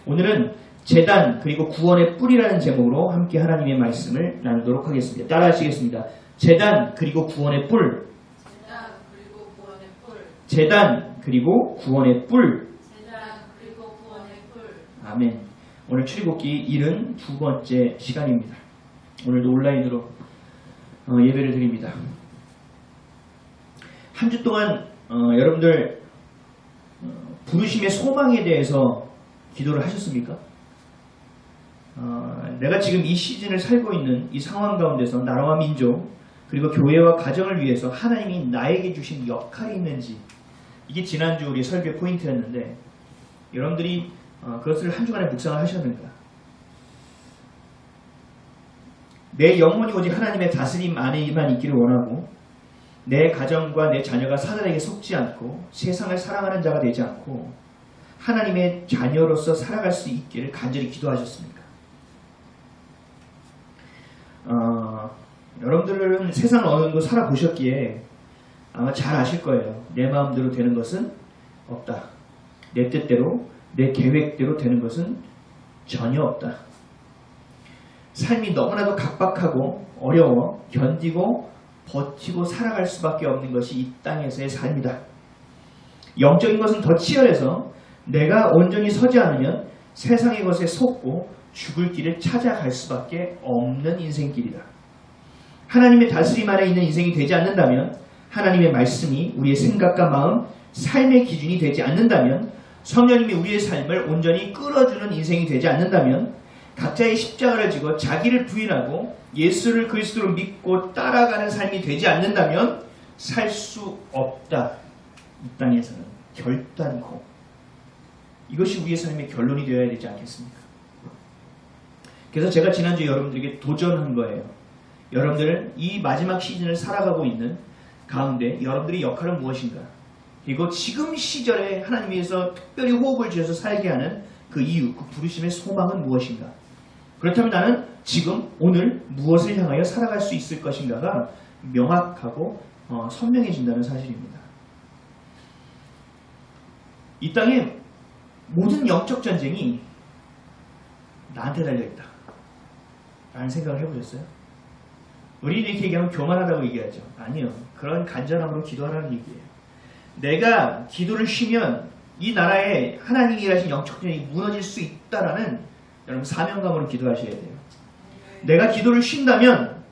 오늘은 제단 그리고 구원의 뿔이라는 제목으로 함께 하나님의 말씀을 나누도록 하겠습니다. 따라 하시겠습니다. 제단 그리고 구원의 뿔. 제단 그리고 구원의 뿔. 제단 그리고 구원의 뿔. 제단 그리고 구원의 뿔. 아멘. 오늘 출애굽기 72번째 시간입니다. 오늘도 온라인으로 예배를 드립니다. 한 주 동안 여러분들 부르심의 소망에 대해서 기도를 하셨습니까? 내가 지금 이 시즌을 살고 있는 이 상황 가운데서 나라와 민족 그리고 교회와 가정을 위해서 하나님이 나에게 주신 역할이 있는지, 이게 지난주 우리 설교 포인트였는데 여러분들이 그것을 한 주간에 묵상을 하셨는가? 내 영혼이 오직 하나님의 다스림 안에만 있기를 원하고, 내 가정과 내 자녀가 사단에게 속지 않고 세상을 사랑하는 자가 되지 않고 하나님의 자녀로서 살아갈 수 있기를 간절히 기도하셨습니까? 여러분들은 세상을 어느 정도 살아보셨기에 아마 잘 아실 거예요. 내 마음대로 되는 것은 없다. 내 뜻대로, 내 계획대로 되는 것은 전혀 없다. 삶이 너무나도 각박하고 어려워 견디고 버티고 살아갈 수밖에 없는 것이 이 땅에서의 삶이다. 영적인 것은 더 치열해서 내가 온전히 서지 않으면 세상의 것에 속고 죽을 길을 찾아갈 수밖에 없는 인생길이다. 하나님의 다스림 아래 있는 인생이 되지 않는다면, 하나님의 말씀이 우리의 생각과 마음, 삶의 기준이 되지 않는다면, 성령님이 우리의 삶을 온전히 끌어주는 인생이 되지 않는다면, 각자의 십자가를 지고 자기를 부인하고 예수를 그리스도로 믿고 따라가는 삶이 되지 않는다면 살 수 없다. 이 땅에서는 결단코. 이것이 우리의 삶의 결론이 되어야 되지 않겠습니까? 그래서 제가 지난주에 여러분들에게 도전한 거예요. 여러분들은 이 마지막 시즌을 살아가고 있는 가운데 여러분들의 역할은 무엇인가? 그리고 지금 시절에 하나님께서 특별히 호흡을 주셔서 살게 하는 그 이유, 그 부르심의 소망은 무엇인가? 그렇다면 나는 지금 오늘 무엇을 향하여 살아갈 수 있을 것인가가 명확하고 선명해진다는 사실입니다. 이 땅에 모든 영적 전쟁이 나한테 달려있다 라는 생각을 해보셨어요? 우리는 이렇게 얘기하면 교만하다고 얘기하죠. 아니요. 그런 간절함으로 기도하라는 얘기예요. 내가 기도를 쉬면 이 나라에 하나님이 일하신 영적 전쟁이 무너질 수 있다라는 여러분 사명감으로 기도하셔야 돼요. 내가 기도를 쉰다면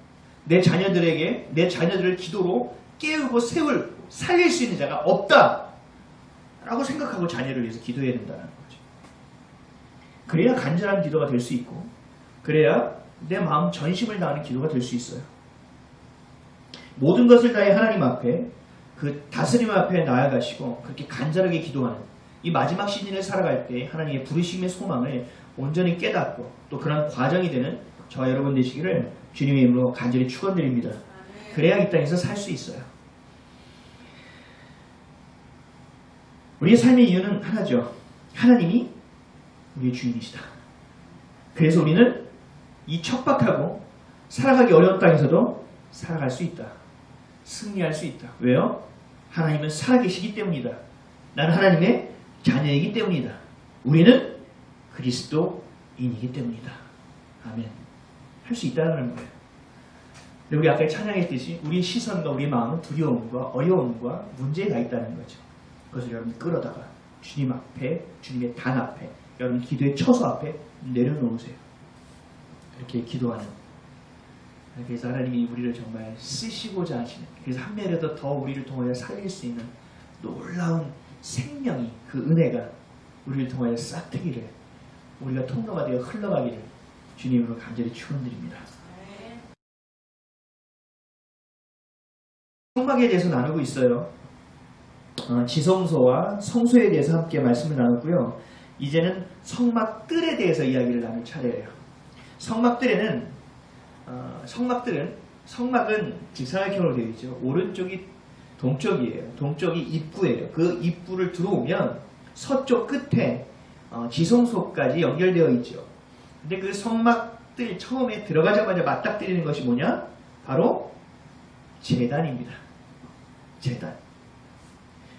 내 자녀들을 기도로 깨우고 살릴 수 있는 자가 없다 라고 생각하고 자녀를 위해서 기도해야 된다는 거죠. 그래야 간절한 기도가 될 수 있고, 그래야 내 마음 전심을 다하는 기도가 될 수 있어요. 모든 것을 다해 하나님 앞에, 그 다스림 앞에 나아가시고 그렇게 간절하게 기도하는 이 마지막 시즌을 살아갈 때 하나님의 부르심의 소망을 온전히 깨닫고 또 그런 과정이 되는 저와 여러분 되시기를 주님의 이름으로 간절히 축원드립니다. 그래야 이 땅에서 살 수 있어요. 우리의 삶의 이유는 하나죠. 하나님이 우리의 주인이시다. 그래서 우리는 이 척박하고 살아가기 어려운 땅에서도 살아갈 수 있다. 승리할 수 있다. 왜요? 하나님은 살아계시기 때문이다. 나는 하나님의 자녀이기 때문이다. 우리는 그리스도인이기 때문이다. 아멘. 할 수 있다는 거예요. 근데 우리 아까 찬양했듯이 우리의 시선과 우리의 마음은 두려움과 어려움과 문제가 있다는 거죠. 그것을 여러분 끌어다가 주님 앞에, 주님의 단 앞에, 여러분 기도의 처소 앞에 내려놓으세요. 이렇게 기도하는. 그래서 하나님이 우리를 정말 쓰시고자 하시는, 그래서 한 배라도 더 우리를 통하여 살릴 수 있는 놀라운 생명이, 그 은혜가 우리를 통하여 싹트기를, 우리가 통로가 되어 흘러가기를 주님으로 간절히 축원드립니다. 성막에 대해서 나누고 있어요. 지성소와 성소에 대해서 함께 말씀을 나눴고요. 이제는 성막들에 대해서 이야기를 나눌 차례예요. 성막은 직사각형으로 되어 있죠. 오른쪽이 동쪽이에요. 동쪽이 입구예요. 그 입구를 들어오면 서쪽 끝에 지성소까지 연결되어 있죠. 근데 그 성막들 처음에 들어가자마자 맞닥뜨리는 것이 뭐냐? 바로 제단입니다. 제단.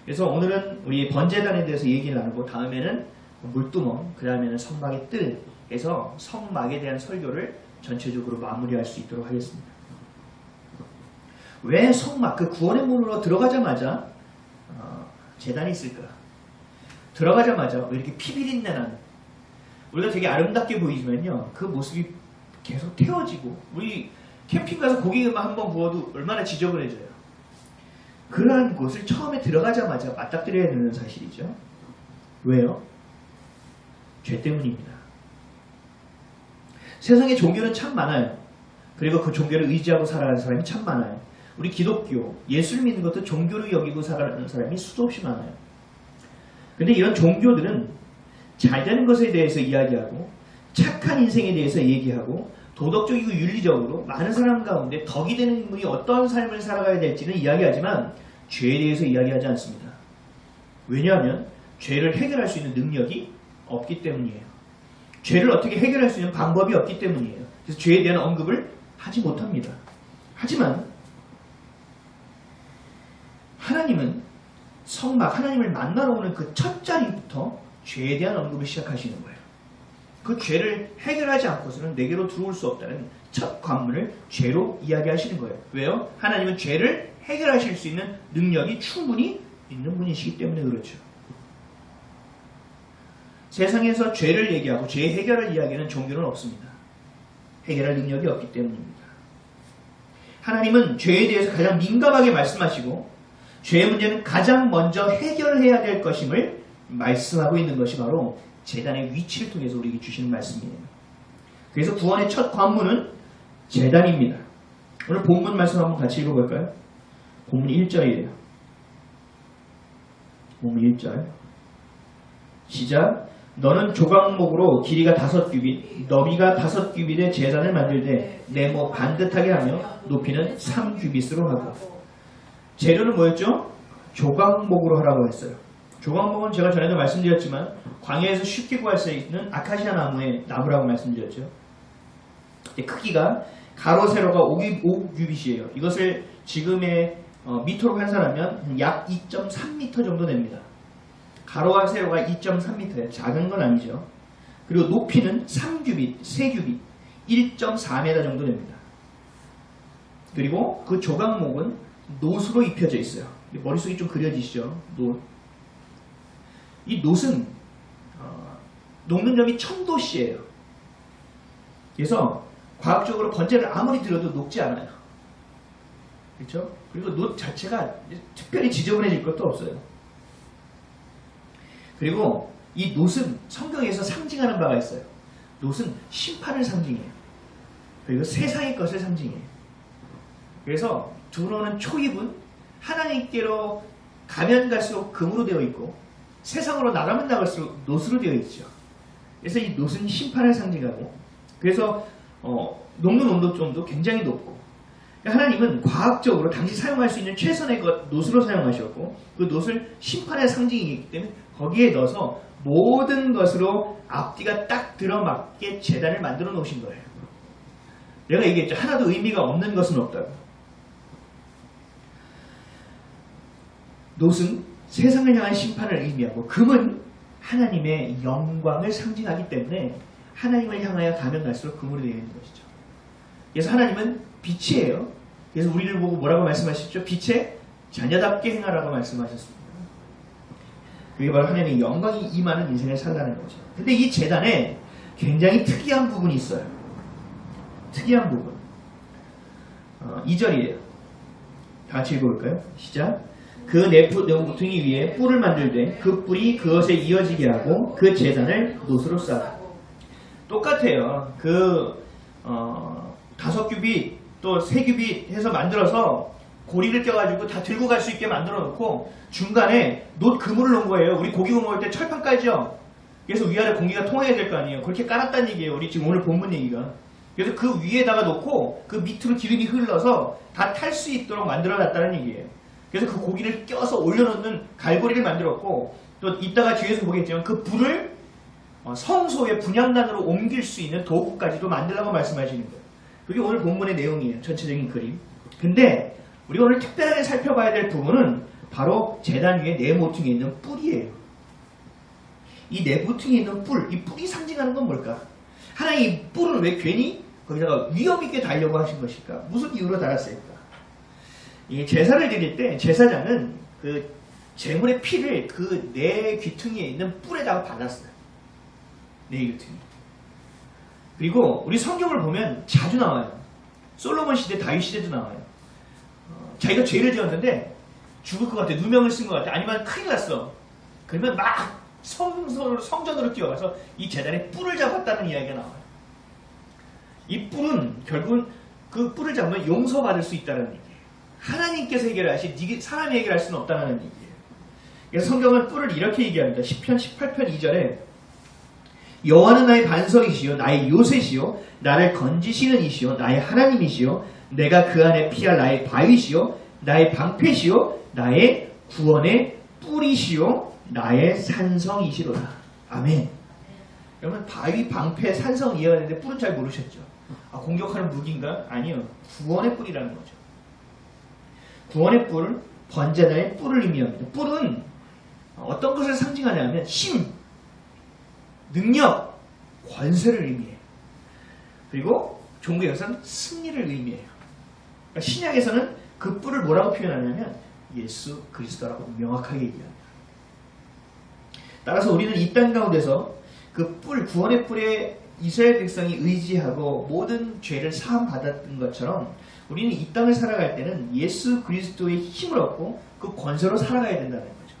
그래서 오늘은 우리 번제단에 대해서 얘기를 나누고, 다음에는 물두멍, 그 다음에는 성막의 뜰에서 성막에 대한 설교를 전체적으로 마무리할 수 있도록 하겠습니다. 왜 성막, 그 구원의 문으로 들어가자마자 제단이 있을까? 들어가자마자 왜 이렇게 피비린내 나는, 우리가 되게 아름답게 보이지만요, 그 모습이 계속 태워지고, 우리 캠핑 가서 고기만 한번 구워도 얼마나 지저분해져요. 그러한 곳을 처음에 들어가자마자 맞닥뜨려야 되는 사실이죠. 왜요? 죄 때문입니다. 세상에 종교는 참 많아요. 그리고 그 종교를 의지하고 살아가는 사람이 참 많아요. 우리 기독교, 예수를 믿는 것도 종교로 여기고 살아가는 사람이 수도 없이 많아요. 근데 이런 종교들은 잘 되는 것에 대해서 이야기하고, 착한 인생에 대해서 얘기하고, 도덕적이고 윤리적으로 많은 사람 가운데 덕이 되는 인물이 어떤 삶을 살아가야 될지는 이야기하지만 죄에 대해서 이야기하지 않습니다. 왜냐하면 죄를 해결할 수 있는 능력이 없기 때문이에요. 죄를 어떻게 해결할 수 있는 방법이 없기 때문이에요. 그래서 죄에 대한 언급을 하지 못합니다. 하지만 하나님은 성막, 하나님을 만나러 오는 그 첫 자리부터 죄에 대한 언급을 시작하시는 거예요. 그 죄를 해결하지 않고서는 내게로 들어올 수 없다는 첫 관문을 죄로 이야기하시는 거예요. 왜요? 하나님은 죄를 해결하실 수 있는 능력이 충분히 있는 분이시기 때문에 그렇죠. 세상에서 죄를 얘기하고 죄 해결을 이야기하는 종교는 없습니다. 해결할 능력이 없기 때문입니다. 하나님은 죄에 대해서 가장 민감하게 말씀하시고, 죄의 문제는 가장 먼저 해결해야 될 것임을 말씀하고 있는 것이 바로 제단의 위치를 통해서 우리에게 주시는 말씀이에요. 그래서 구원의 첫 관문은 제단입니다. 오늘 본문 말씀 한번 같이 읽어볼까요? 본문 1절이에요. 본문 1절 시작. 너는 조각목으로 길이가 5규빗, 너비가 5규빗의 제단을 만들되 네모 반듯하게 하며 높이는 3규빗으로 하고. 재료는 뭐였죠? 조각목으로 하라고 했어요. 조각목은 제가 전에도 말씀드렸지만 광야에서 쉽게 구할 수 있는 아카시아 나무라고 말씀드렸죠. 크기가 가로 세로가 5규빗이에요. 이것을 지금의 미터로 환산하면 약 2.3m 정도 됩니다. 가로와 세로가 2.3m예요. 작은 건 아니죠. 그리고 높이는 3규빗, 3규빗, 1.4m 정도 됩니다. 그리고 그 조각목은 놋으로 입혀져 있어요. 머릿속이 좀 그려지시죠? 놋. 이 놋은 녹는 점이 1000도씨예요. 그래서 과학적으로 번제를 아무리 들어도 녹지 않아요. 그렇죠? 그리고 놋 자체가 특별히 지저분해질 것도 없어요. 그리고 이 놋은 성경에서 상징하는 바가 있어요. 놋은 심판을 상징해요. 그리고 세상의 것을 상징해요. 그래서 들어오는 초입은 하나님께로 가면 갈수록 금으로 되어 있고, 세상으로 나가면 나갈수록 놋으로 되어 있죠. 그래서 이 놋은 심판을 상징하고, 그래서 녹는 온도점도 굉장히 높고, 하나님은 과학적으로 당시 사용할 수 있는 최선의 것 놋으로 사용하셨고, 그 놋을 심판의 상징이기 때문에 거기에 넣어서 모든 것으로 앞뒤가 딱 들어맞게 제단을 만들어 놓으신 거예요. 내가 얘기했죠. 하나도 의미가 없는 것은 없다고. 놋은 세상을 향한 심판을 의미하고, 금은 하나님의 영광을 상징하기 때문에 하나님을 향하여 가면 갈수록 금으로 되어 있는 것이죠. 그래서 하나님은 빛이에요. 그래서 우리를 보고 뭐라고 말씀하셨죠? 빛의 자녀답게 행하라고 말씀하셨습니다. 그게 바로 하나님의 영광이 임하는 인생을 살라는 거죠. 근데 이 제단에 굉장히 특이한 부분이 있어요. 특이한 부분. 2절이에요. 다 같이 읽어볼까요? 시작. 그 모퉁이 위에 뿔을 만들되 그 뿔이 그것에 이어지게 하고 그 제단을 놋으로 쌓고. 똑같아요. 그 5규빗 또 3규빗 해서 만들어서 고리를 껴가지고 다 들고 갈 수 있게 만들어 놓고 중간에 놋 그물을 놓은 거예요. 우리 고기 구워 먹을 때 철판 깔죠? 그래서 위아래 공기가 통해야 될 거 아니에요. 그렇게 깔았다는 얘기예요. 우리 지금 오늘 본문 얘기가. 그래서 그 위에다가 놓고 그 밑으로 기름이 흘러서 다 탈 수 있도록 만들어 놨다는 얘기예요. 그래서 그 고기를 껴서 올려놓는 갈고리를 만들었고, 또 이따가 뒤에서 보겠지만 그 불을 성소의 분향단으로 옮길 수 있는 도구까지도 만들라고 말씀하시는 거예요. 그게 오늘 본문의 내용이에요. 전체적인 그림. 근데 우리가 오늘 특별하게 살펴봐야 될 부분은 바로 제단 위에 네 모퉁이에 있는 뿔이에요. 이 내부퉁에 있는 뿔, 이 뿔이 상징하는 건 뭘까? 하나님 이 뿔을 왜 괜히 거기다가 위험 있게 달려고 하신 것일까? 무슨 이유로 달았을까? 이 제사를 드릴 때 제사장은 그 제물의 피를 그 내 귀퉁이에 있는 뿔에다가 발랐어요. 내 귀퉁이. 그리고 우리 성경을 보면 자주 나와요. 솔로몬 시대, 다윗 시대도 나와요. 자기가 죄를 지었는데 죽을 것 같아. 누명을 쓴 것 같아. 아니면 큰일 났어. 그러면 막 성전으로 뛰어가서 이 제단에 뿔을 잡았다는 이야기가 나와요. 이 뿔은 결국은 그 뿔을 잡으면 용서받을 수 있다는 얘기예요. 하나님께서 해결하시, 사람이 해결할 수는 없다는 얘기예요. 그래서 성경은 뿔을 이렇게 얘기합니다. 시편 18편 2절에 여호와는 나의 반석이시요 나의 요새시요 나를 건지시는 이시요 나의 하나님이시요 내가 그 안에 피할 나의 바위시요 나의 방패시요 나의 구원의 뿔이시요 나의 산성이시로다. 아멘. 여러분 바위, 방패, 산성 이해가 되는데 뿔은 잘 모르셨죠? 공격하는 무기인가? 아니요. 구원의 뿔이라는 거죠. 구원의 뿔, 번제자의 뿔을 의미합니다. 뿔은 어떤 것을 상징하냐면 힘, 능력, 권세를 의미해요. 그리고 종교에서는 승리를 의미해요. 그러니까 신약에서는 그 뿔을 뭐라고 표현하냐면 예수 그리스도라고 명확하게 얘기합니다. 따라서 우리는 이 땅 가운데서 그 뿔, 구원의 뿔에 이스라엘 백성이 의지하고 모든 죄를 사함받았던 것처럼 우리는 이 땅을 살아갈 때는 예수 그리스도의 힘을 얻고 그 권세로 살아가야 된다는 거죠.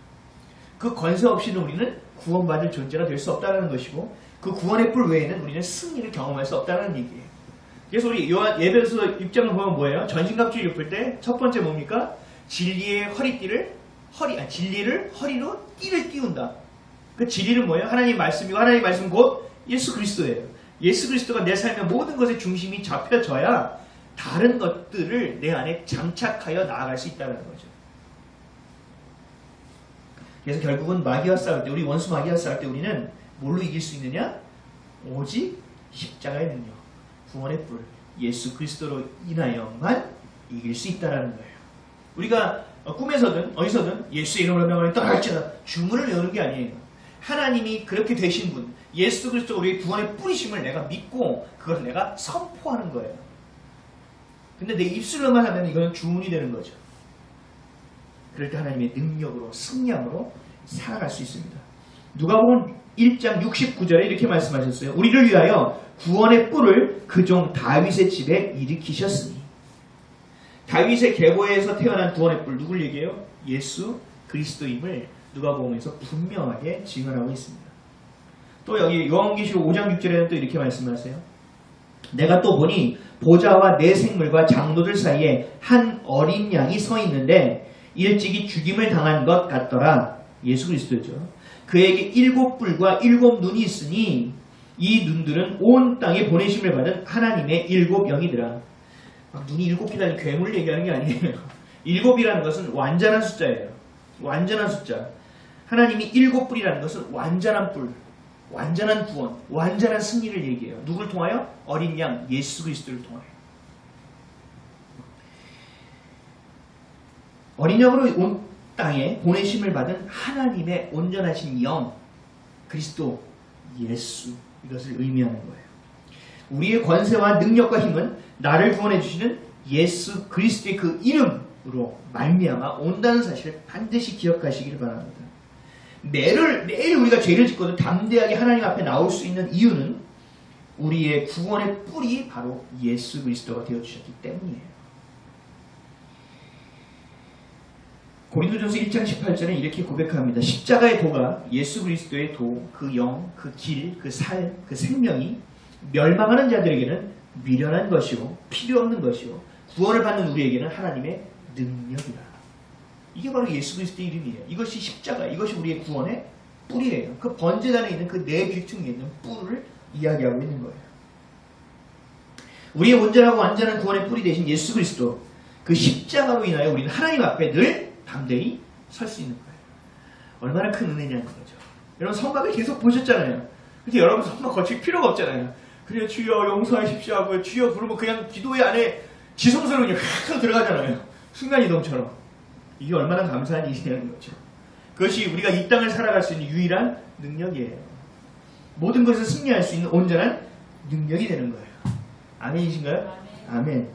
그 권세 없이는 우리는 구원받을 존재가 될 수 없다는 것이고 그 구원의 뿔 외에는 우리는 승리를 경험할 수 없다는 얘기예요. 그래서 우리 예배서 6장을 보면 뭐예요? 전신갑주를 입을 때 첫 번째 뭡니까? 진리의 진리를 허리로 띠를 띄운다. 그 진리는 뭐예요? 하나님 말씀이고 하나님 말씀 곧 예수 그리스도예요. 예수 그리스도가 내 삶의 모든 것의 중심이 잡혀져야 다른 것들을 내 안에 장착하여 나아갈 수 있다는 거죠. 그래서 결국은 마귀와 싸울 때, 우리 원수 마귀와 싸울 때 우리는 뭘로 이길 수 있느냐? 오직 십자가의 능력, 구원의 뿔, 예수 그리스도로 인하여만 이길 수 있다는 거예요. 우리가 꿈에서든 어디서든 예수의 이름으로 명하니 떠날지어다 주문을 외우는 게 아니에요. 하나님이 그렇게 되신 분, 예수 그리스도 우리의 구원의 뿌리심을 내가 믿고 그걸 내가 선포하는 거예요. 근데 내 입술로만 하면 이거는 주문이 되는 거죠. 그럴 때 하나님의 능력으로 승리함으로 살아갈 수 있습니다. 누가복음 1장 69절에 이렇게 말씀하셨어요. 우리를 위하여 구원의 뿔을 그 종 다윗의 집에 일으키셨으니. 다윗의 계보에서 태어난 구원의 뿔 누굴 얘기해요? 예수 그리스도임을 누가복음에서 분명하게 증언하고 있습니다. 또 여기 요한계시록 5장 6절에는 또 이렇게 말씀하세요. 내가 또 보니 보좌와 내 생물과 장로들 사이에 한 어린 양이 서 있는데 일찍이 죽임을 당한 것 같더라. 예수 그리스도죠. 그에게 7뿔과 7눈이 있으니 이 눈들은 온 땅에 보내심을 받은 하나님의 7영이더라. 눈이 7개라는 괴물 얘기하는 게 아니에요. 7이라는 것은 완전한 숫자예요. 완전한 숫자. 하나님이 7뿔이라는 것은 완전한 뿔, 완전한 구원, 완전한 승리를 얘기해요. 누굴 통하여? 어린 양 예수 그리스도를 통하여. 어린 양으로 온 땅에 보내심을 받은 하나님의 온전하신 영, 그리스도, 예수, 이것을 의미하는 거예요. 우리의 권세와 능력과 힘은 나를 구원해 주시는 예수 그리스도의 그 이름으로 말미암아 온다는 사실을 반드시 기억하시기를 바랍니다. 매일 우리가 죄를 짓고도 담대하게 하나님 앞에 나올 수 있는 이유는 우리의 구원의 뿔이 바로 예수 그리스도가 되어주셨기 때문이에요. 고린도전서 1장 18절에 이렇게 고백합니다. 십자가의 도가 예수 그리스도의 도, 그 영, 그 길, 그 살, 그 생명이 멸망하는 자들에게는 미련한 것이요 필요 없는 것이요 구원을 받는 우리에게는 하나님의 능력이다. 이게 바로 예수 그리스도의 이름이에요. 이것이 십자가, 이것이 우리의 구원의 뿔이에요. 그 번제단에 있는 그 내 귀퉁이에 있는 뿔을 이야기하고 있는 거예요. 우리의 온전하고 완전한 구원의 뿔이 되신 예수 그리스도, 그 십자가로 인하여 우리는 하나님 앞에 늘 담대히 설 수 있는 거예요. 얼마나 큰 은혜냐는 거죠. 여러분 성막을 계속 보셨잖아요. 근데 여러분 성막 거칠 필요가 없잖아요. 그냥 주여 용서하십시오 하고 주여 부르면 그냥 기도의 안에 지성소로 그냥 확 들어가잖아요. 순간이동처럼. 이게 얼마나 감사한 일이냐는 거죠. 그것이 우리가 이 땅을 살아갈 수 있는 유일한 능력이에요. 모든 것을 승리할 수 있는 온전한 능력이 되는 거예요. 아멘이신가요? 아멘.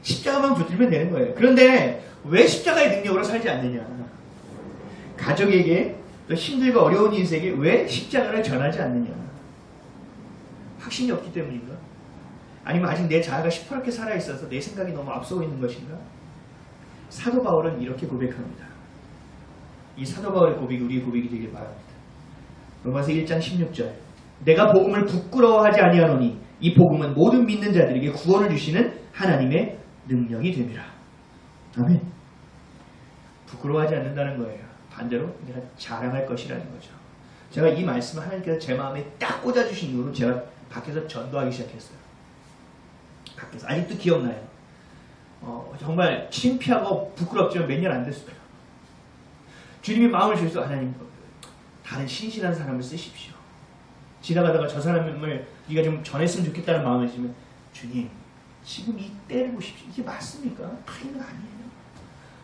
십자가만 붙들면 되는 거예요. 그런데 왜 십자가의 능력으로 살지 않느냐? 가족에게 또 힘들고 어려운 인생에게 왜 십자가를 전하지 않느냐? 확신이 없기 때문인가? 아니면 아직 내 자아가 시퍼렇게 살아있어서 내 생각이 너무 앞서고 있는 것인가? 사도 바울은 이렇게 고백합니다. 이 사도 바울의 고백이 우리의 고백이 되길 바랍니다. 로마서 1장 16절 내가 복음을 부끄러워하지 아니하노니 이 복음은 모든 믿는 자들에게 구원을 주시는 하나님의 능력이 됨이라. 아멘. 부끄러워하지 않는다는 거예요. 반대로 내가 자랑할 것이라는 거죠. 제가 이 말씀을 하나님께서 제 마음에 딱 꽂아주신 이후로 제가 밖에서 전도하기 시작했어요. 밖에서. 아직도 기억나요. 정말 창피하고 부끄럽지만 몇 년 안 됐어요. 주님이 마음을 주셔서 하나님 다른 신실한 사람을 쓰십시오. 지나가다가 저 사람을 네가 좀 전했으면 좋겠다는 마음을 주시면 주님 지금 이 때를 보십시오. 이게 맞습니까? 타임은 아니에요.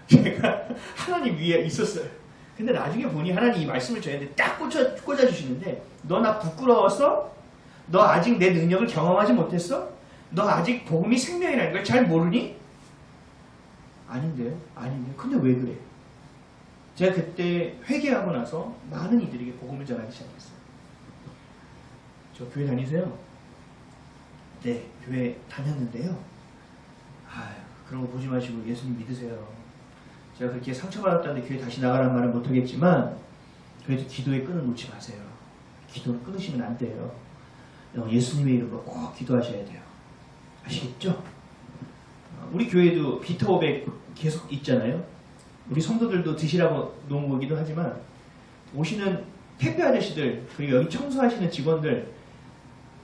제가 하나님 위에 있었어요. 근데 나중에 보니 하나님 이 말씀을 저희한테 딱 꽂아주시는데 너 나 부끄러웠어? 너 아직 내 능력을 경험하지 못했어? 너 아직 복음이 생명이라는 걸 잘 모르니? 아닌데요? 아닌데요? 근데 왜 그래? 제가 그때 회개하고 나서 많은 이들에게 복음을 전하기 시작했어요. 저 교회 다니세요? 네, 교회 다녔는데요. 그런 거 보지 마시고 예수님 믿으세요. 제가 그렇게 상처받았다는데 교회 다시 나가라는 말은 못하겠지만 그래도 기도의 끈을 놓지 마세요. 기도를 끊으시면 안 돼요. 예수님의 이름으로 꼭 기도하셔야 돼요. 아시겠죠? 우리 교회도 비타 500 계속 있잖아요. 우리 성도들도 드시라고 놓은 거기도 하지만 오시는 택배 아저씨들 그리고 여기 청소하시는 직원들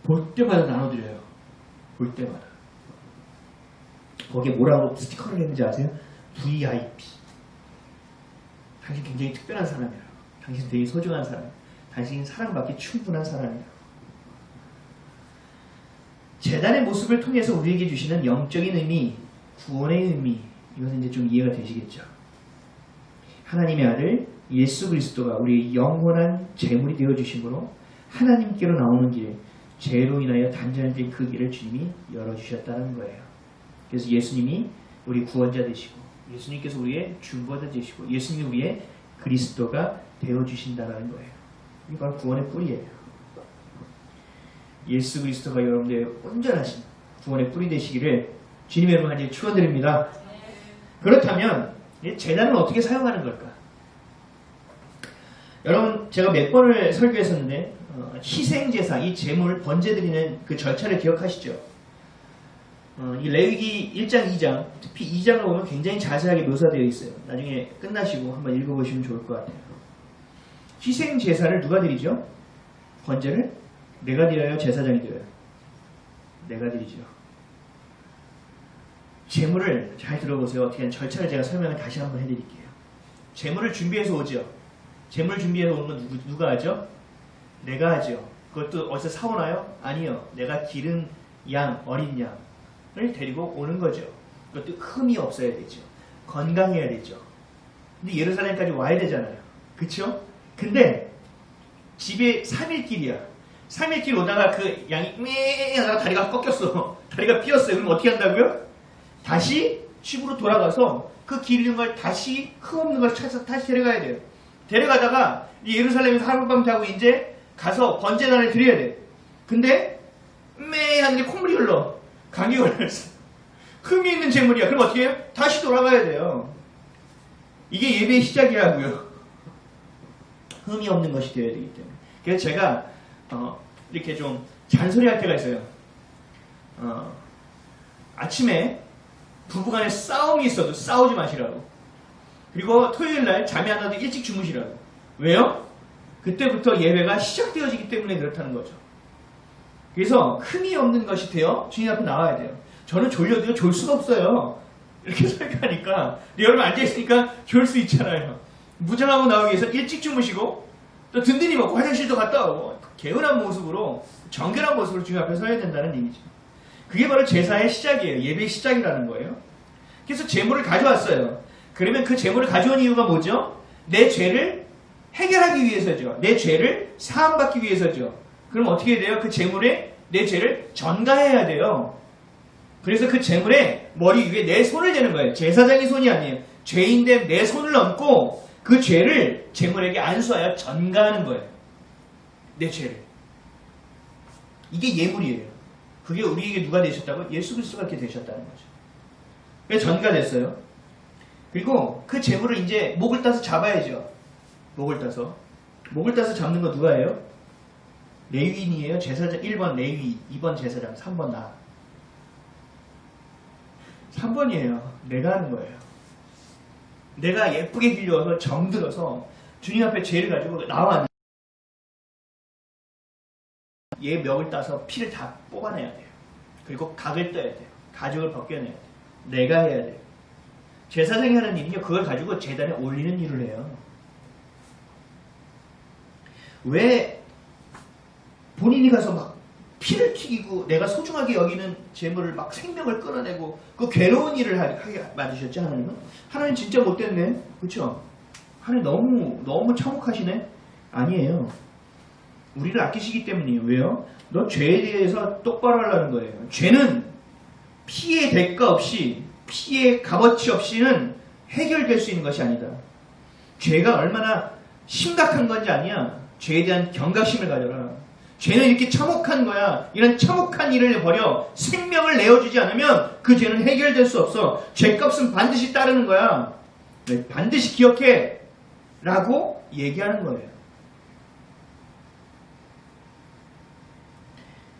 볼 때마다 나눠드려요. 볼 때마다. 거기에 뭐라고 스티커를 했는지 아세요? VIP. 당신 굉장히 특별한 사람이라고. 당신 되게 소중한 사람. 당신은 사랑받기 충분한 사람이라고. 제단의 모습을 통해서 우리에게 주시는 영적인 의미, 구원의 의미, 이것은 이제 좀 이해가 되시겠죠. 하나님의 아들 예수 그리스도가 우리의 영원한 재물이 되어주심으로 하나님께로 나오는 길, 죄로 인하여 단절된 그 길을 주님이 열어주셨다는 거예요. 그래서 예수님이 우리 구원자 되시고 예수님께서 우리의 중보자 되시고 예수님이 우리의 그리스도가 되어주신다는 거예요. 이게 바로 구원의 뿌리예요. 예수 그리스도가 여러분들의 온전하신 구원의 뿌리 되시기를 주님의 이름으로 간절히 축원드립니다. 그렇다면 제단은 어떻게 사용하는 걸까? 여러분 제가 몇 번을 설교했었는데 희생제사, 이 제물 번제드리는 그 절차를 기억하시죠? 이 레위기 1장, 2장, 특히 2장을 보면 굉장히 자세하게 묘사되어 있어요. 나중에 끝나시고 한번 읽어보시면 좋을 것 같아요. 희생제사를 누가 드리죠? 번제를? 내가 드려요? 제사장이 드려요? 내가 드리죠. 제물을 잘 들어보세요. 어떻게 하는 절차를 제가 설명을 다시 한번 해드릴게요. 제물을 준비해서 오죠. 제물 준비해서 오는 건 누가 하죠? 내가 하죠. 그것도 어디서 사오나요? 아니요. 내가 기른 양, 어린 양을 데리고 오는 거죠. 그것도 흠이 없어야 되죠. 건강해야 되죠. 근데 예루살렘까지 와야 되잖아요. 그쵸? 근데 집에 3일길이야. 3일길 오다가 그 양이 매 하다가 다리가 꺾였어. 다리가 삐었어요. 그럼 어떻게 한다고요? 다시 집으로 돌아가서 그 기르는 걸 다시 흠 없는 걸 찾아서 다시 데려가야 돼요. 데려가다가 예루살렘에서 하룻밤 자고 이제 가서 번제단을 드려야 돼. 근데 매 하는데 콧물이 흘러. 감기 걸렸어. 흠이 있는 재물이야. 그럼 어떻게 해요? 다시 돌아가야 돼요. 이게 예배의 시작이라고요. 흠이 없는 것이 되어야 되기 때문에. 그래서 제가 이렇게 좀 잔소리할 때가 있어요. 아침에 부부간에 싸움이 있어도 싸우지 마시라고. 그리고 토요일날 잠이 안 와도 일찍 주무시라고. 왜요? 그때부터 예배가 시작되어지기 때문에 그렇다는 거죠. 그래서 흠이 없는 것이 되어 주님 앞에 나와야 돼요. 저는 졸려도요 졸 수가 없어요. 이렇게 설교하니까 여러분 앉아있으니까 졸 수 있잖아요. 무장하고 나오기 위해서 일찍 주무시고 또 든든히 먹고 화장실도 갔다 오고 개운한 모습으로 정결한 모습으로 주님 앞에 서야 된다는 얘기죠. 그게 바로 제사의 시작이에요. 예배의 시작이라는 거예요. 그래서 제물을 가져왔어요. 그러면 그 제물을 가져온 이유가 뭐죠? 내 죄를 해결하기 위해서죠. 내 죄를 사함받기 위해서죠. 그럼 어떻게 돼요? 그 재물에 내 죄를 전가해야 돼요. 그래서 그 재물에 머리 위에 내 손을 대는 거예요. 제사장의 손이 아니에요. 죄인된 내 손을 얹고 그 죄를 재물에게 안수하여 전가하는 거예요. 내 죄를. 이게 예물이에요. 그게 우리에게 누가 되셨다고? 예수 그리스도가 이렇게 되셨다는 거죠. 그래서 전가됐어요. 그리고 그 재물을 이제 목을 따서 잡아야죠. 목을 따서 잡는 거 누가 해요? 레위인이에요. 제사장 1번 레위, 2번 제사장, 3번 나. 3번이에요. 내가 하는 거예요. 내가 예쁘게 길려서 정들어서 주님 앞에 죄를 가지고 나와 얘 멱을 따서 피를 다 뽑아내야 돼요. 그리고 각을 떠야 돼요. 가죽을 벗겨내야 돼요. 내가 해야 돼요. 제사장이 하는 일은요, 그걸 가지고 제단에 올리는 일을 해요. 왜 본인이 가서 막 피를 튀기고 내가 소중하게 여기는 재물을 막 생명을 끌어내고 그 괴로운 일을 하게 만드셨죠, 하나님은? 하나님 진짜 못됐네. 그렇죠? 하나님 너무 참혹하시네? 아니에요. 우리를 아끼시기 때문이에요. 왜요? 너 죄에 대해서 똑바로 하려는 거예요. 죄는 피의 대가 없이, 피의 값어치 없이는 해결될 수 있는 것이 아니다. 죄가 얼마나 심각한 건지 아니야. 죄에 대한 경각심을 가져라. 죄는 이렇게 참혹한 거야. 이런 참혹한 일을 벌여 생명을 내어주지 않으면 그 죄는 해결될 수 없어. 죄값은 반드시 따르는 거야. 반드시 기억해. 라고 얘기하는 거예요.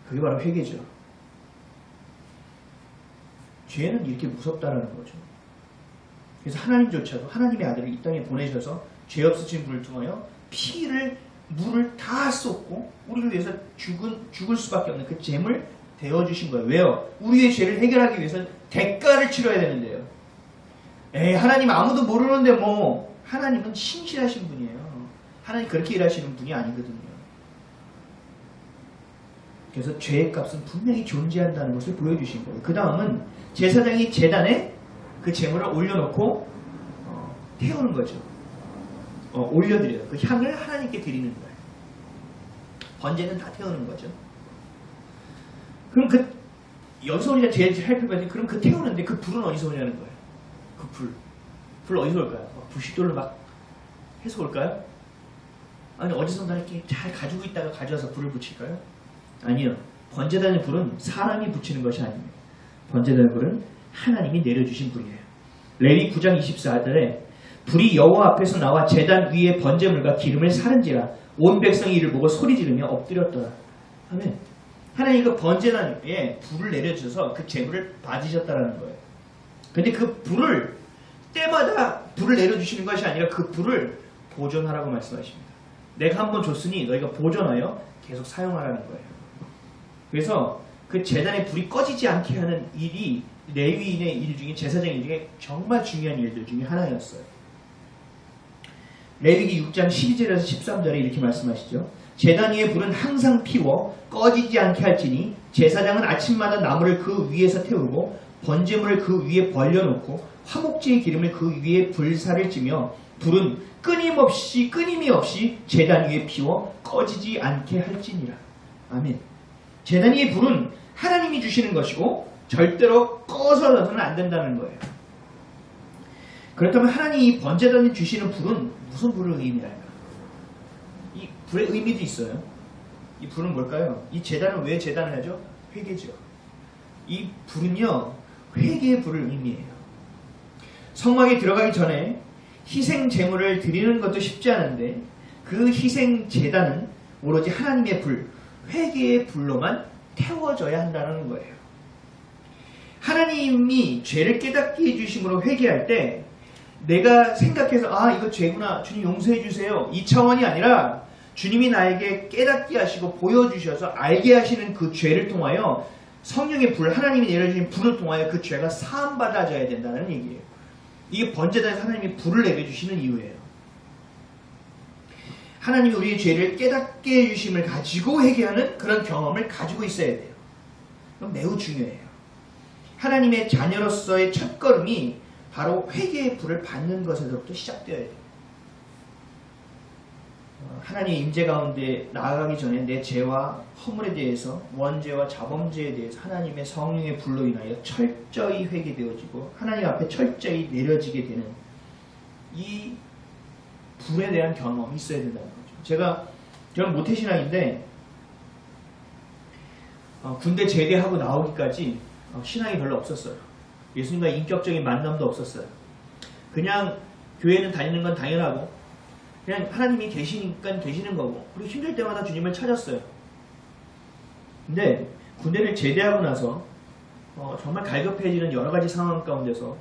그게 바로 회개죠. 죄는 이렇게 무섭다라는 거죠. 그래서 하나님조차도 하나님의 아들을 이 땅에 보내셔서 죄 없으신 분을 통하여 물을 다 쏟고 우리를 위해서 죽을 수밖에 없는 그 잼을 대어주신 거예요. 왜요? 우리의 죄를 해결하기 위해서는 대가를 치러야 되는데요. 하나님 아무도 모르는데 뭐. 하나님은 신실하신 분이에요. 하나님 그렇게 일하시는 분이 아니거든요. 그래서 죄의 값은 분명히 존재한다는 것을 보여주신 거예요. 그 다음은 제사장이 제단에 그 제물을 올려놓고 태우는 거죠. 올려드려요. 그 향을 하나님께 드리는 거예요. 번제는 다 태우는 거죠. 그럼 여기서 우리가 제일 살펴봐야 돼. 그럼 그 태우는데 그 불은 어디서 오냐는 거예요. 그 불 어디서 올까요? 부싯돌로 막 해서 올까요? 아니 어디선가 이렇게 잘 가지고 있다가 가져와서 불을 붙일까요? 아니요. 번제단의 불은 사람이 붙이는 것이 아닙니다. 번제단의 불은 하나님이 내려주신 불이에요. 레위 9장 24절에 불이 여호와 앞에서 나와 제단 위에 번제물과 기름을 사른지라 온 백성이 이를 보고 소리 지르며 엎드렸더라. 아멘. 하나님 그 번제단에 불을 내려주셔서 그 제물을 받으셨다라는 거예요. 근데 그 불을 때마다 불을 내려주시는 것이 아니라 그 불을 보존하라고 말씀하십니다. 내가 한번 줬으니 너희가 보존하여 계속 사용하라는 거예요. 그래서 그 제단에 불이 꺼지지 않게 하는 일이 레위인의 일 중에 제사장의 일 중에 정말 중요한 일들 중에 하나였어요. 레위기 6장 12절에서 13절에 이렇게 말씀하시죠. 제단 위에 불은 항상 피워 꺼지지 않게 할지니 제사장은 아침마다 나무를 그 위에서 태우고 번제물을 그 위에 벌려놓고 화목제의 기름을 그 위에 불사를 찌며 불은 끊임이 없이 제단 위에 피워 꺼지지 않게 할지니라. 아멘. 제단 위의 불은 하나님이 주시는 것이고 절대로 꺼서는 안 된다는 거예요. 그렇다면 하나님이 이 번제단에 주시는 불은 무슨 불을 의미할까? 이 불의 의미도 있어요. 이 불은 뭘까요? 이 제단은 왜 제단을 하죠? 회개죠. 이 불은요, 회개의 불을 의미해요. 성막에 들어가기 전에 희생 제물을 드리는 것도 쉽지 않은데 그 희생 제단은 오로지 하나님의 불, 회개의 불로만 태워져야 한다는 거예요. 하나님이 죄를 깨닫게 해주심으로 회개할 때 내가 생각해서 이거 죄구나 주님 용서해 주세요 이 차원이 아니라 주님이 나에게 깨닫게 하시고 보여주셔서 알게 하시는 그 죄를 통하여 성령의 불, 하나님이 내려주신 불을 통하여 그 죄가 사함받아져야 된다는 얘기예요. 이게 번제단에서 하나님이 불을 내려주시는 이유예요. 하나님이 우리의 죄를 깨닫게 해주심을 가지고 회개하는 그런 경험을 가지고 있어야 돼요. 그건 매우 중요해요. 하나님의 자녀로서의 첫걸음이 바로 회개의 불을 받는 것에서부터 시작되어야 돼요. 하나님의 임재 가운데 나아가기 전에 내 죄와 허물에 대해서, 원죄와 자범죄에 대해서 하나님의 성령의 불로 인하여 철저히 회개되어지고 하나님 앞에 철저히 내려지게 되는 이 불에 대한 경험이 있어야 된다는 거죠. 저는 모태신앙인데 군대 제대하고 나오기까지 신앙이 별로 없었어요. 예수님과 인격적인 만남도 없었어요. 그냥 교회는 다니는 건 당연하고 그냥 하나님이 계시니까 계시는 거고, 그리고 힘들 때마다 주님을 찾았어요. 근데 군대를 제대하고 나서 정말 갈급해지는 여러 가지 상황 가운데서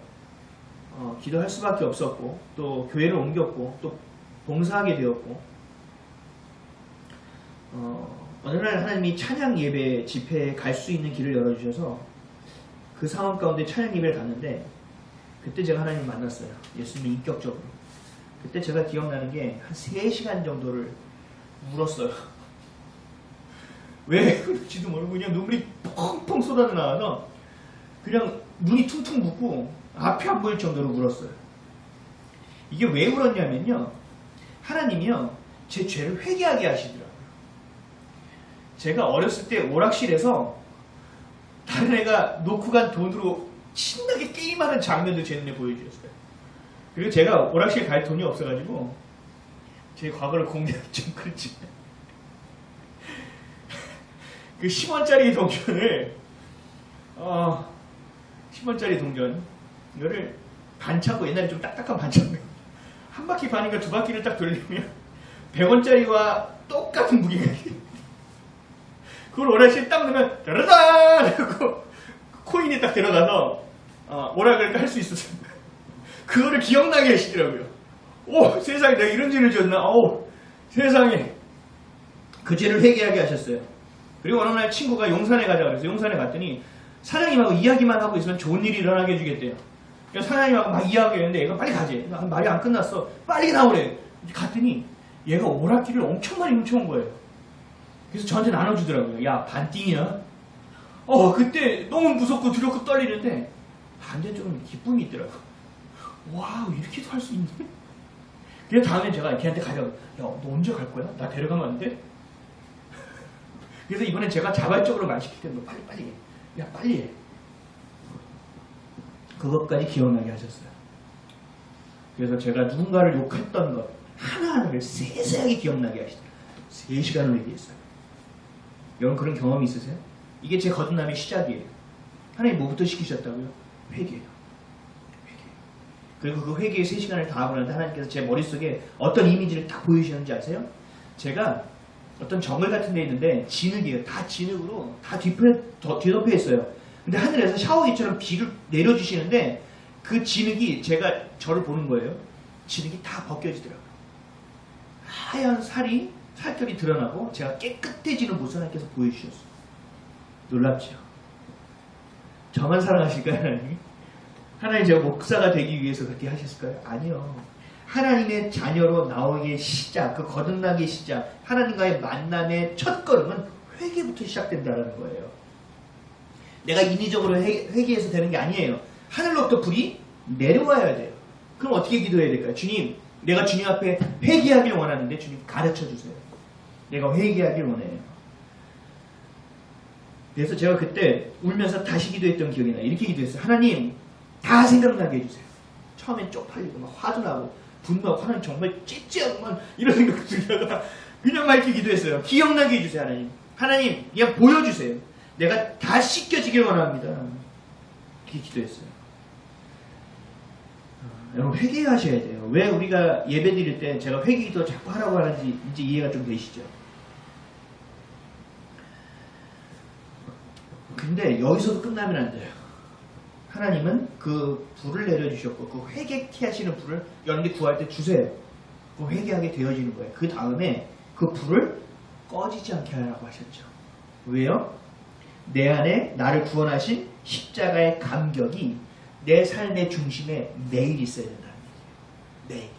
기도할 수밖에 없었고, 또 교회를 옮겼고, 또 봉사하게 되었고, 어느 날 하나님이 찬양 예배 집회에 갈 수 있는 길을 열어주셔서 그 상황 가운데 찬양 예배를 갔는데, 그때 제가 하나님을 만났어요. 예수님이 인격적으로. 그때 제가 기억나는 게 한 3시간 정도를 울었어요. 왜 그런지도 모르고 그냥 눈물이 펑펑 쏟아져 나와서 그냥 눈이 퉁퉁 붓고 앞이 안 보일 정도로 울었어요. 이게 왜 울었냐면요, 하나님이요 제 죄를 회개하게 하시더라고요. 제가 어렸을 때 오락실에서 다른 애가 놓고 간 돈으로 신나게 게임하는 장면을 제 눈에 보여주셨어요. 그리고 제가 오락실 갈 돈이 없어가지고 제 과거를 공개하기 좀 그렇지. 그 10원짜리 동전을 10원짜리 동전 이거를 반창고, 옛날에 좀 딱딱한 반창고 한 바퀴 반인가 두 바퀴를 딱 돌리면 100원짜리와 똑같은 무게가 그걸 오락실에 딱 넣으면 짜라단 하고 코인이 딱 들어가서 오락을 할 수 있었어요. 그거를 기억나게 하시더라고요. 오, 세상에 내가 이런 죄를 지었나? 오, 세상에. 그 죄를 회개하게 하셨어요. 그리고 어느 날 친구가 용산에 가자 그래서 용산에 갔더니 사장님하고 이야기만 하고 있으면 좋은 일이 일어나게 해주겠대요. 그래서 사장님하고 막 이야기했는데 얘가 빨리 가지. 말이 안 끝났어. 빨리 나오래. 갔더니 얘가 오락기를 엄청 많이 훔쳐온 거예요. 그래서 저한테 나눠주더라고요. 야, 반띵이야. 그때 너무 무섭고 두렵고 떨리는데 반대쪽은 기쁨이 있더라고요. 와우, 이렇게도 할 수 있네? 그래서 다음에 제가 걔한테 가자고. 야, 너 언제 갈 거야? 나 데려가면 안 돼? 그래서 이번엔 제가 자발적으로 말 시킬 때 너 빨리 해. 야, 빨리 해. 그것까지 기억나게 하셨어요. 그래서 제가 누군가를 욕했던 것 하나하나를 세세하게 기억나게 하시더라고요. 3시간을 얘기했어요. 여러분 그런 경험이 있으세요? 이게 제 거듭남의 시작이에요. 하나님 뭐부터 시키셨다고요? 회개예요. 그리고 그 회개의 3시간을 다 하고 나서 하나님께서 제 머릿속에 어떤 이미지를 딱 보여주셨는지 아세요? 제가 어떤 정글 같은 데 있는데 진흙이에요. 다 진흙으로 다 뒤덮여 있어요. 근데 하늘에서 샤워기처럼 비를 내려주시는데 그 진흙이 제가 저를 보는 거예요. 진흙이 다 벗겨지더라고요. 하얀 살결이 드러나고 제가 깨끗해지는 모습을 하나님께서 보여주셨어요. 놀랍죠? 저만 사랑하실까요, 하나님이? 하나님 제가 목사가 되기 위해서 그렇게 하셨을까요? 아니요. 하나님의 자녀로 나오기의 시작, 그 거듭나기의 시작, 하나님과의 만남의 첫 걸음은 회개부터 시작된다는 거예요. 내가 인위적으로 회개해서 되는 게 아니에요. 하늘로부터 불이 내려와야 돼요. 그럼 어떻게 기도해야 될까요? 주님, 내가 주님 앞에 회개하길 원하는데 주님 가르쳐 주세요. 내가 회개하길 원해요. 그래서 제가 그때 울면서 다시 기도했던 기억이 나요. 이렇게 기도했어요. 하나님, 다 생각나게 해주세요. 처음엔 쪽팔리고 막 화도 나고 분노하고 하나님 정말 찌찌하고만 이런 생각 들다가 그냥 막 이렇게 기도했어요. 기억나게 해주세요. 하나님 그냥 보여주세요. 내가 다 씻겨지길 원합니다. 이렇게 기도했어요. 여러분 회개하셔야 돼요. 왜 우리가 예배 드릴 때 제가 회개기도 자꾸 하라고 하는지 이제 이해가 좀 되시죠? 근데 여기서도 끝나면 안 돼요. 하나님은 그 불을 내려주셨고 그 회개케 하시는 불을 여러분들이 구할 때 주세요. 그 회개하게 되어지는 거예요. 그 다음에 그 불을 꺼지지 않게 하라고 하셨죠. 왜요? 내 안에 나를 구원하신 십자가의 감격이 내 삶의 중심에 매일 있어야 된다는 얘기예요. 매일.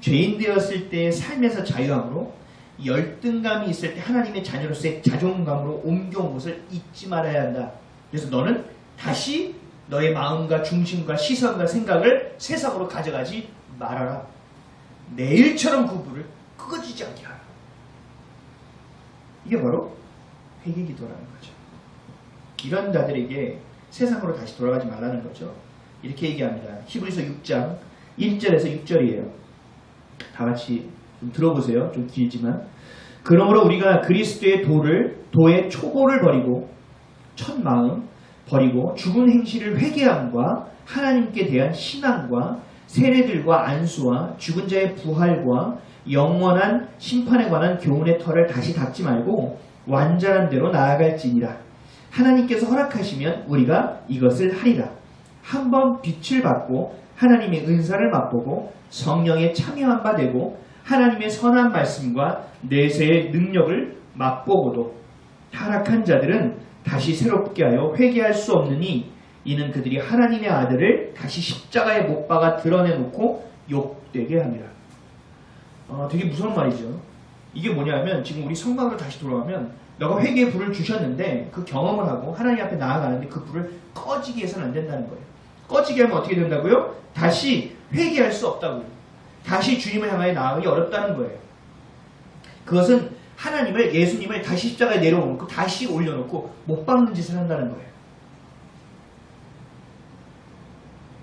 죄인 되었을 때의 삶에서 자유함으로 열등감이 있을 때 하나님의 자녀로서의 자존감으로 옮겨온 것을 잊지 말아야 한다. 그래서 너는 다시 너의 마음과 중심과 시선과 생각을 세상으로 가져가지 말아라. 내일처럼 그 불을 꺼지지 않게 하라. 이게 바로 회개 기도라는 거죠. 이런 자들에게 세상으로 다시 돌아가지 말라는 거죠. 이렇게 얘기합니다. 히브리서 6장 1절에서 6절이에요. 다 같이 좀 들어보세요. 좀 길지만. 그러므로 우리가 그리스도의 도의 초보를 버리고 첫 마음 버리고 죽은 행실을 회개함과 하나님께 대한 신앙과 세례들과 안수와 죽은 자의 부활과 영원한 심판에 관한 교훈의 털을 다시 닫지 말고 완전한 대로 나아갈지니라. 하나님께서 허락하시면 우리가 이것을 하리라. 한번 빛을 받고 하나님의 은사를 맛보고 성령에 참여한 바 되고 하나님의 선한 말씀과 내세의 능력을 맛보고도 타락한 자들은 다시 새롭게 하여 회개할 수 없느니 이는 그들이 하나님의 아들을 다시 십자가에 못 박아 드러내놓고 욕되게 합니다. 되게 무서운 말이죠. 이게 뭐냐면 지금 우리 성막으로 다시 돌아가면 너가 회개의 불을 주셨는데 그 경험을 하고 하나님 앞에 나아가는데 그 불을 꺼지게 해서는 안 된다는 거예요. 꺼지게 하면 어떻게 된다고요? 다시 회개할 수 없다고요. 다시 주님을 향하여 나아가기 어렵다는 거예요. 그것은 하나님을, 예수님을 다시 십자가에 내려놓고 다시 올려놓고 못 박는 짓을 한다는 거예요.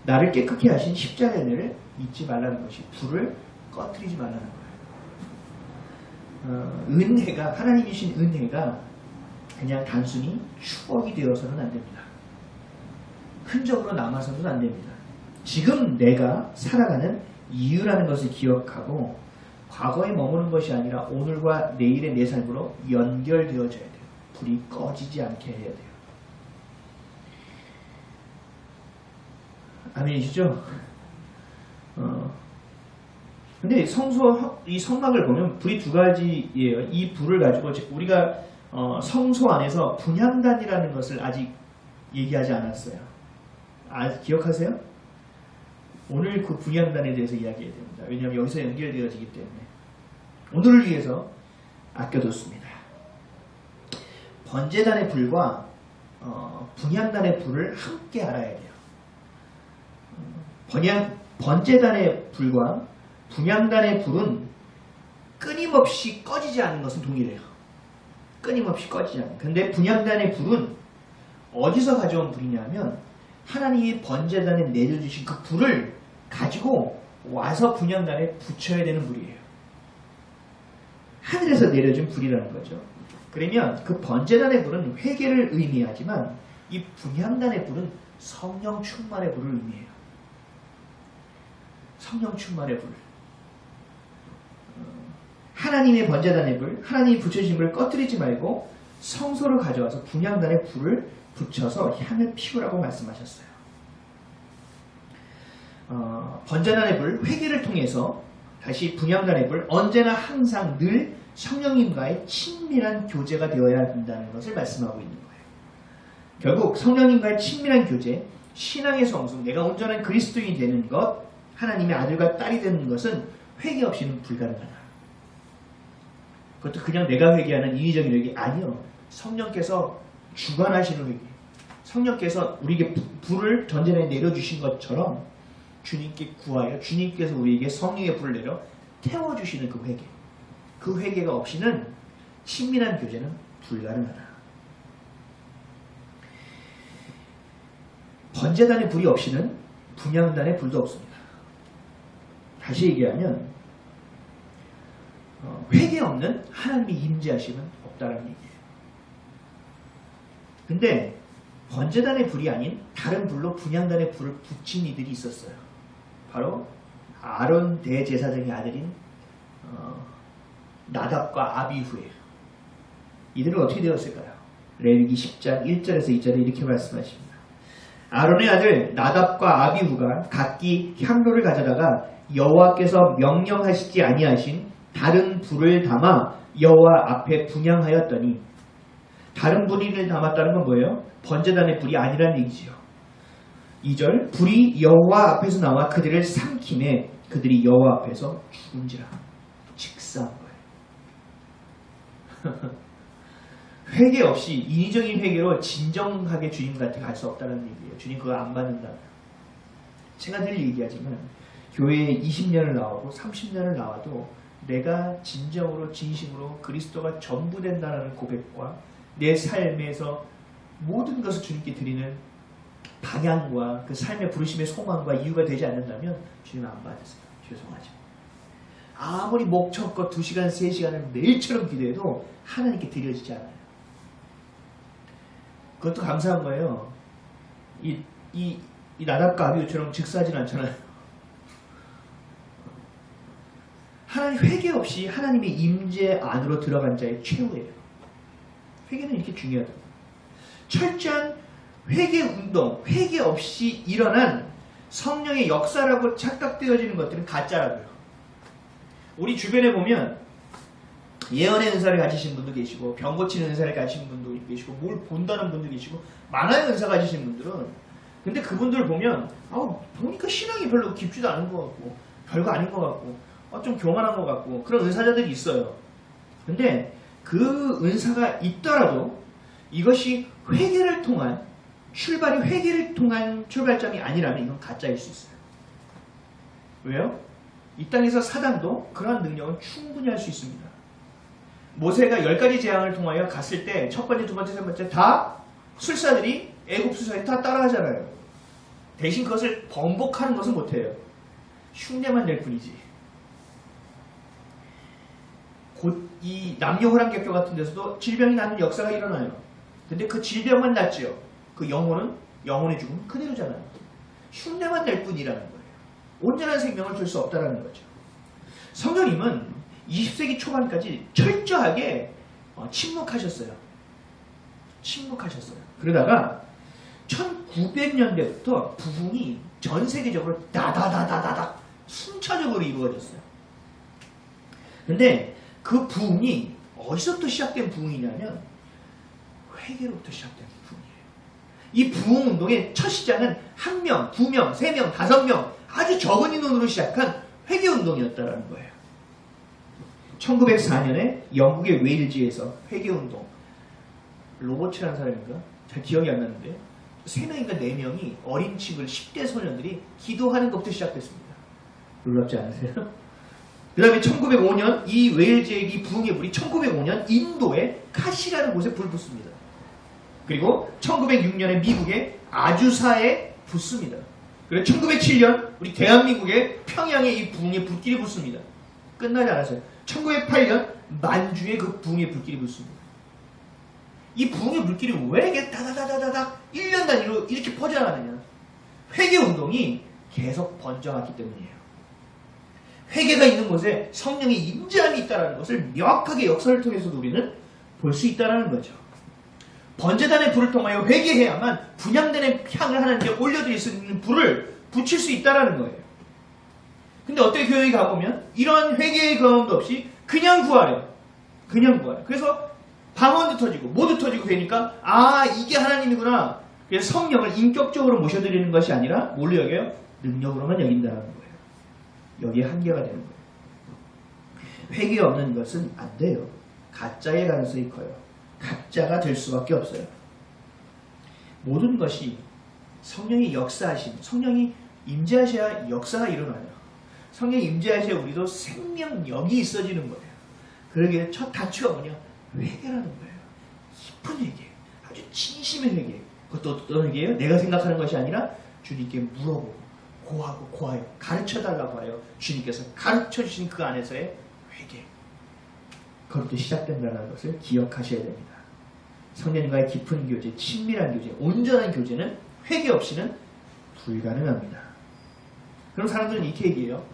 나를 깨끗게 하신 십자가의 은혜를 잊지 말라는 것이 불을 꺼뜨리지 말라는 거예요. 은혜가, 하나님이 주신 은혜가 그냥 단순히 추억이 되어서는 안 됩니다. 흔적으로 남아서는 안 됩니다. 지금 내가 살아가는 이유라는 것을 기억하고 과거에 머무는 것이 아니라 오늘과 내일의 내 삶으로 연결되어져야 돼요. 불이 꺼지지 않게 해야 돼요. 아멘이시죠? 근데 이 성막을 보면 불이 두 가지예요. 이 불을 가지고 우리가 성소 안에서 분향단이라는 것을 아직 얘기하지 않았어요. 기억하세요? 오늘 그 분향단에 대해서 이야기해야 됩니다. 왜냐하면 여기서 연결되어지기 때문에 오늘을 위해서 아껴뒀습니다. 번제단의 불과 분향단의 불을 함께 알아야 돼요. 번제단의 불과 분향단의 불은 끊임없이 꺼지지 않는 것은 동일해요. 끊임없이 꺼지지 않는. 근데 분향단의 불은 어디서 가져온 불이냐면 하나님이 번제단에 내려주신 그 불을 가지고 와서 분향단에 붙여야 되는 불이에요. 하늘에서 내려준 불이라는 거죠. 그러면 그 번제단의 불은 회개를 의미하지만 이 분향단의 불은 성령 충만의 불을 의미해요. 성령 충만의 불. 하나님의 번제단의 불, 하나님이 붙여주신 불을 꺼뜨리지 말고 성소를 가져와서 분향단의 불을 붙여서 향을 피우라고 말씀하셨어요. 번제단의 불, 회개를 통해서 다시 분향단의 불, 언제나 항상 늘 성령님과의 친밀한 교제가 되어야 한다는 것을 말씀하고 있는 거예요. 결국 성령님과의 친밀한 교제, 신앙의 성숙, 내가 온전한 그리스도인이 되는 것, 하나님의 아들과 딸이 되는 것은 회개 없이는 불가능하다. 그것도 그냥 내가 회개하는 인위적인 회개 아니요. 성령께서 주관하시는 회개. 성령께서 우리에게 불을 전제에 내려주신 것처럼 주님께 구하여 주님께서 우리에게 성령의 불을 내려 태워주시는 그 회개. 그 회개가 없이는 친밀한 교제는 불가능하다. 번제단의 불이 없이는 분향단의 불도 없습니다. 다시 얘기하면 회개 없는 하나님의 임재하심은 없다는 얘기예요. 근데 번제단의 불이 아닌 다른 불로 분향단의 불을 붙인 이들이 있었어요. 바로 아론 대제사장의 아들인 나답과 아비후예요. 이들은 어떻게 되었을까요? 레위기 10장 1절에서 2절에 이렇게 말씀하십니다. 아론의 아들 나답과 아비후가 각기 향로를 가져다가 여호와께서 명령하시지 아니하신 다른 불을 담아 여호와 앞에 분향하였더니, 다른 불을 담았다는 건 뭐예요? 번제단의 불이 아니라는 얘기지요. 2절, 불이 여호와 앞에서 나와 그들을 삼키매 그들이 여호와 앞에서 죽은지라. 직사한 거예요. 회개 없이 인위적인 회개로 진정하게 주님 같은 갈 수 없다는 얘기예요. 주님 그거 안 받는다. 제가 늘 얘기하지만 교회에 20년을 나오고 30년을 나와도 내가 진정으로 진심으로 그리스도가 전부 된다는 고백과 내 삶에서 모든 것을 주님께 드리는 방향과 그 삶의 부르심의 소망과 이유가 되지 않는다면 주님 안 받으세요. 죄송하죠. 아무리 목청껏 2시간, 3시간을 매일처럼 기도해도 하나님께 드려지지 않아요. 그것도 감사한 거예요. 이 나답과 아비후처럼 즉사하진 않잖아요. 하나님 회개 없이 하나님의 임재 안으로 들어간 자의 최후예요. 회개는 이렇게 중요하다. 철저한 회개 운동, 회개 없이 일어난 성령의 역사라고 착각되어지는 것들은 가짜라고요. 우리 주변에 보면 예언의 은사를 가지신 분도 계시고 병 고치는 은사를 가지신 분도 계시고 뭘 본다는 분도 계시고 만화의 은사 가지신 분들은 근데 그분들 보면 보니까 신앙이 별로 깊지도 않은 것 같고 별거 아닌 것 같고 좀 교만한 것 같고 그런 은사자들이 있어요. 근데 그 은사가 있더라도 이것이 회개를 통한 출발이 회개를 통한 출발점이 아니라면 이건 가짜일 수 있어요. 왜요? 이 땅에서 사단도 그러한 능력은 충분히 할 수 있습니다. 모세가 10가지 재앙을 통하여 갔을 때 첫 번째, 두 번째, 세 번째 다 술사들이 애굽 수사에 다 따라하잖아요. 대신 그것을 번복하는 것은 못해요. 흉내만 낼 뿐이지. 곧 이 남녀호랑객교 같은 데서도 질병이 나는 역사가 일어나요. 근데 그 질병만 낫지요. 그 영혼의 죽음은 그대로잖아요. 흉내만 낼 뿐이라는 거예요. 온전한 생명을 줄 수 없다는 거죠. 성령님은 20세기 초반까지 철저하게 침묵하셨어요. 그러다가 1900년대부터 부흥이 전 세계적으로 다다다다다닥 순차적으로 이루어졌어요. 근데 그 부흥이 어디서부터 시작된 부흥이냐면 회개로부터 시작된 부흥이에요. 이 부흥 운동의 첫 시작은 1명, 2명, 3명, 5명 아주 적은 인원으로 시작한 회개 운동이었다는 거예요. 1904년에 영국의 웨일즈에서 회개 운동 로버츠라는 사람인가? 잘 기억이 안 나는데 3명인가 4명이 어린 친구들 10대 소년들이 기도하는 것부터 시작됐습니다. 놀랍지 않으세요? 그 다음에 1905년 이 웨일즈의 이 부흥의 불이 1905년 인도의 카시라는 곳에 불 붙습니다. 그리고 1906년에 미국의 아주사에 붙습니다. 그리고 1907년 우리 대한민국의 평양에 이 부흥의 불길이 붙습니다. 끝나지 않았어요. 1908년 만주에 그 부흥의 불길이 붙습니다. 이 부흥의 불길이 왜 이렇게 다다다다닥 1년 단위로 이렇게 퍼져나가느냐. 회개 운동이 계속 번져왔기 때문이에요. 회개가 있는 곳에 성령의 임재함이 있다는 것을 명확하게 역사를 통해서도 우리는 볼 수 있다는 거죠. 번제단의 불을 통하여 회개해야만 분향되는 향을 하나님께 올려드릴 수 있는 불을 붙일 수 있다는 거예요. 근데 어떻게 교회에 가보면 이런 회개의 경험도 없이 그냥 구하래요. 그래서 방언도 터지고 모두 터지고 되니까 이게 하나님이구나. 그래서 성령을 인격적으로 모셔드리는 것이 아니라 뭘로 여겨요? 능력으로만 여긴다는 거예요. 여기에 한계가 되는 거예요. 회개 없는 것은 안 돼요. 가짜의 가능성이 커요. 가짜가 될 수밖에 없어요. 모든 것이 성령이 역사하신, 성령이 임재하셔야 역사가 일어나요. 성령이 임재하셔야 우리도 생명력이 있어지는 거예요. 그러기에 첫 단추가 뭐냐? 회개라는 거예요. 깊은 회개, 아주 진심의 회개. 그것도 어떤 회개예요? 내가 생각하는 것이 아니라 주님께 물어보고 고하여 가르쳐달라고 하여 주님께서 가르쳐주신 그 안에서의 회개. 그것부터 시작된다는 것을 기억하셔야 됩니다. 성령님과의 깊은 교제, 친밀한 교제, 온전한 교제는 회개 없이는 불가능합니다. 그럼 사람들은 이렇게 얘기해요.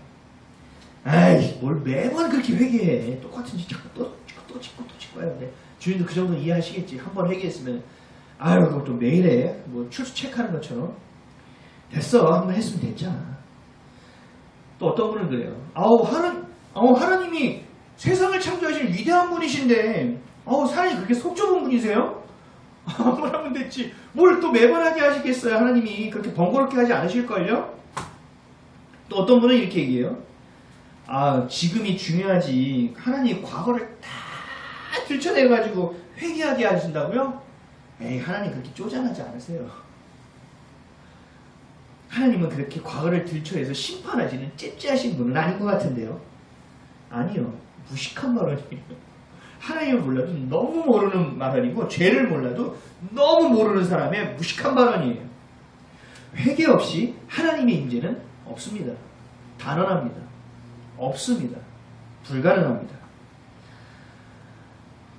뭘 매번 그렇게 회개해. 똑같은 짓 자꾸 또 짓고 해야 돼. 주님도 그 정도 이해하시겠지. 한번 회개했으면 그것도 매일 해. 뭐 출수 체크하는 것처럼. 됐어. 한번 했으면 됐잖아. 또 어떤 분은 그래요. 하나님이 세상을 창조하신 위대한 분이신데 사람이 그렇게 속 좁은 분이세요? 한번 하면 됐지. 뭘 또 매번 하게 하시겠어요. 하나님이 그렇게 번거롭게 하지 않으실걸요? 또 어떤 분은 이렇게 얘기해요. 지금이 중요하지. 하나님이 과거를 다 들춰내가지고 회개하게 하신다고요? 하나님 그렇게 쪼잔하지 않으세요. 하나님은 그렇게 과거를 들춰내서 심판하시는 째째하신 분은 아닌 것 같은데요. 아니요. 무식한 발언이에요. 하나님을 몰라도 너무 모르는 발언이고 죄를 몰라도 너무 모르는 사람의 무식한 발언이에요. 회개 없이 하나님의 임재는 없습니다. 단언합니다. 없습니다. 불가능합니다.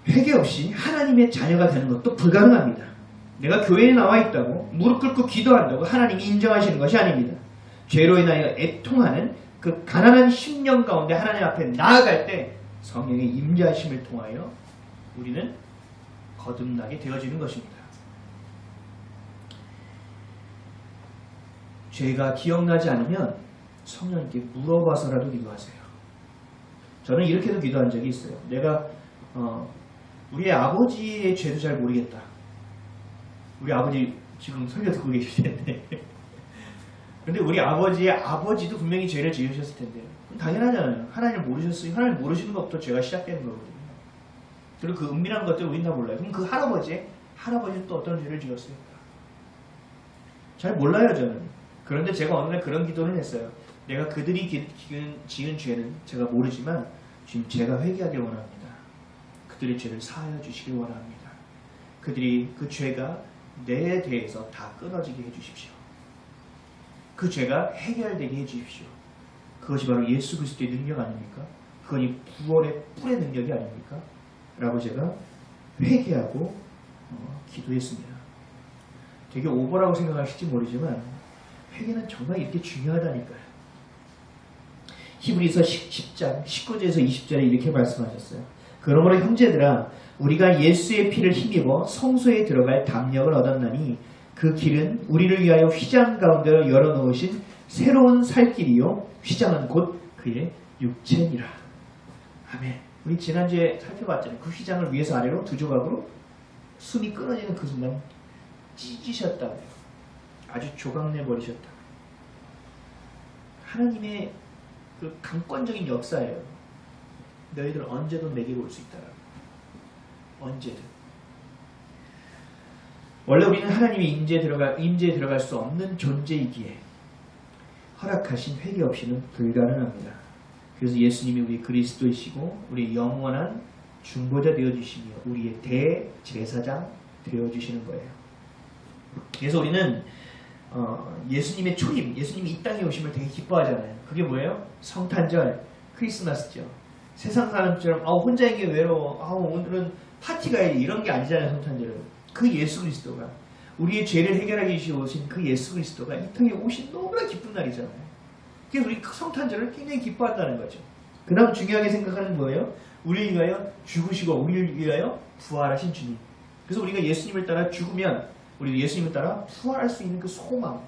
회개 없이 하나님의 자녀가 되는 것도 불가능합니다. 내가 교회에 나와 있다고 무릎 꿇고 기도한다고 하나님이 인정하시는 것이 아닙니다. 죄로 인하여 애통하는 그 가난한 심령 가운데 하나님 앞에 나아갈 때 성령의 임재하심을 통하여 우리는 거듭나게 되어지는 것입니다. 죄가 기억나지 않으면 성령님께 물어봐서라도 기도하세요. 저는 이렇게도 기도한 적이 있어요. 내가 우리 아버지의 죄도 잘 모르겠다. 우리 아버지 지금 설교 듣고 계실 텐데 근데 우리 아버지의 아버지도 분명히 죄를 지으셨을 텐데 당연하잖아요. 하나님을 모르셨으니 하나님 모르시는 것부터 죄가 시작되는 거거든요. 그리고 그 은밀한 것들을 우린 다 몰라요. 그럼 그 할아버지는 또 어떤 죄를 지었어요? 잘 몰라요 저는. 그런데 제가 어느 날 그런 기도를 했어요. 내가 그들이 지은 죄는 제가 모르지만 지금 제가 회개하길 원합니다. 그들의 죄를 사하여 주시길 원합니다. 그들이 그 죄가 내 대해서 다 끊어지게 해주십시오. 그 죄가 해결되게 해주십시오. 그것이 바로 예수 그리스도의 능력 아닙니까? 그것이 구원의 뿔의 능력이 아닙니까? 라고 제가 회개하고 기도했습니다. 되게 오버라고 생각하실지 모르지만 회개는 정말 이렇게 중요하다니까요. 히브리서 10장 19절에서 20절에 이렇게 말씀하셨어요. 그러므로 형제들아 우리가 예수의 피를 힘입어 성소에 들어갈 담력을 얻었나니 그 길은 우리를 위하여 휘장 가운데로 열어놓으신 새로운 살 길이요 휘장은 곧 그의 육체니라. 아멘. 우리 지난주에 살펴봤잖아요. 그 휘장을 위에서 아래로 두 조각으로 숨이 끊어지는 그 순간 찢으셨다고요. 아주 조각내버리셨다. 하나님의 그 강권적인 역사예요. 너희들 언제든 내게 올 수 있다라고. 언제든. 원래 우리는 하나님의 임재에 들어갈 수 없는 존재이기에 허락하신 회개 없이는 불가능합니다. 그래서 예수님이 우리 그리스도이시고 우리 영원한 중보자 되어주시며 우리의 대제사장 되어주시는 거예요. 그래서 우리는 예수님의 초임, 예수님이 이 땅에 오심을 되게 기뻐하잖아요. 그게 뭐예요? 성탄절, 크리스마스죠. 세상 사람처럼 혼자인 게 외로워, 오늘은 파티가 해야지 이런 게 아니잖아요. 성탄절은. 그 예수 그리스도가 우리의 죄를 해결하기 위해 오신 그 예수 그리스도가 이 땅에 오신 너무나 기쁜 날이잖아요. 그래서 우리 성탄절을 굉장히 기뻐한다는 거죠. 그 다음 중요하게 생각하는 거예요. 우리를 위하여 죽으시고 우리를 위하여 부활하신 주님. 그래서 우리가 예수님을 따라 죽으면 우리 예수님을 따라 부활할 수 있는 그 소망,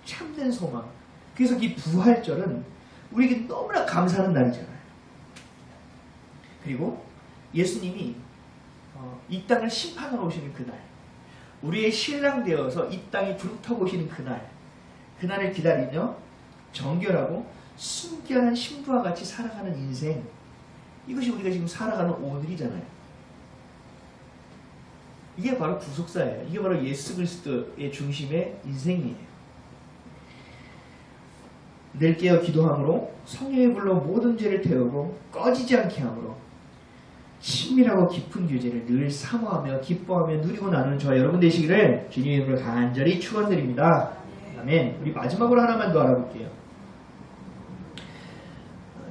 참된 소망. 그래서 이 부활절은 우리에게 너무나 감사하는 날이잖아요. 그리고 예수님이 이 땅을 심판하러 오시는 그날, 우리의 신랑 되어서 이 땅에 부르타고 오시는 그날을 기다리며 정결하고 순결한 신부와 같이 살아가는 인생, 이것이 우리가 지금 살아가는 오늘이잖아요. 이게 바로 구속사예요. 이게 바로 예수 그리스도의 중심의 인생이에요. 늘 깨어 기도함으로 성령의 불로 모든 죄를 태우고 꺼지지 않게 함으로 친밀하고 깊은 교제를 늘 사모하며 기뻐하며 누리고 나누는 저와 여러분 되시기를 주님의 이름으로 간절히 축원드립니다. 아멘. 우리 마지막으로 하나만 더 알아볼게요.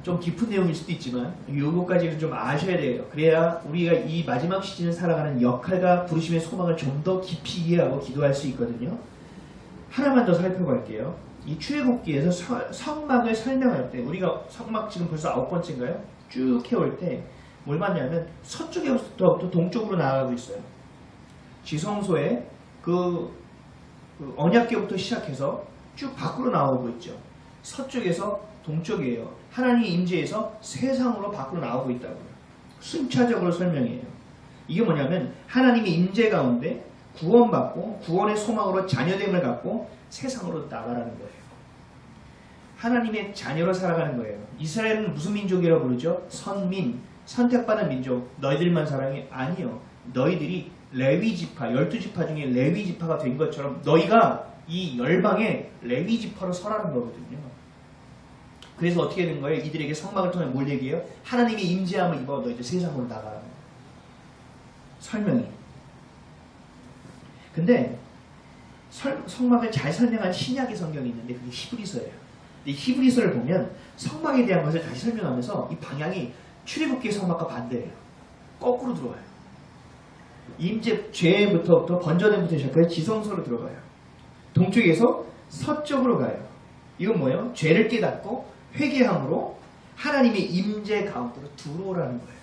좀 깊은 내용일 수도 있지만 요거까지는 좀 아셔야 돼요. 그래야 우리가 이 마지막 시즌을 살아가는 역할과 부르심의 소망을 좀 더 깊이 이해하고 기도할 수 있거든요. 하나만 더 살펴볼게요. 이 출애굽기에서 성막을 설명할 때 우리가 성막 지금 벌써 9번째인가요? 쭉 해올 때 뭘 봤냐면 서쪽에부터 동쪽으로 나아가고 있어요. 지성소에 그 언약궤부터 시작해서 쭉 밖으로 나오고 있죠. 서쪽에서 동쪽이에요. 하나님의 임재에서 세상으로 밖으로 나오고 있다고요. 순차적으로 설명해요. 이게 뭐냐면 하나님의 임재 가운데 구원받고 구원의 소망으로 자녀됨을 갖고 세상으로 나가라는 거예요. 하나님의 자녀로 살아가는 거예요. 이스라엘은 무슨 민족이라고 부르죠? 선민, 선택받은 민족. 너희들만 사랑해? 아니요. 너희들이 레위 지파, 12지파 중에 레위 지파가 된 것처럼 너희가 이 열방의 레위 지파로 서라는 거거든요. 그래서 어떻게 된 거예요? 이들에게 성막을 통해 뭘 얘기해요? 하나님의 임재함을 입어 너희들 세상으로 나가라. 설명이. 근데 성막을 잘 설명한 신약의 성경이 있는데 그게 히브리서예요. 이 히브리서를 보면 성막에 대한 것을 다시 설명하면서 이 방향이 출애굽기의 성막과 반대예요. 거꾸로 들어와요. 임재 죄부터 번전에부터 시작해서 지성소로 들어가요. 동쪽에서 서쪽으로 가요. 이건 뭐예요? 죄를 깨닫고 회개함으로 하나님의 임재 가운데로 들어오라는 거예요.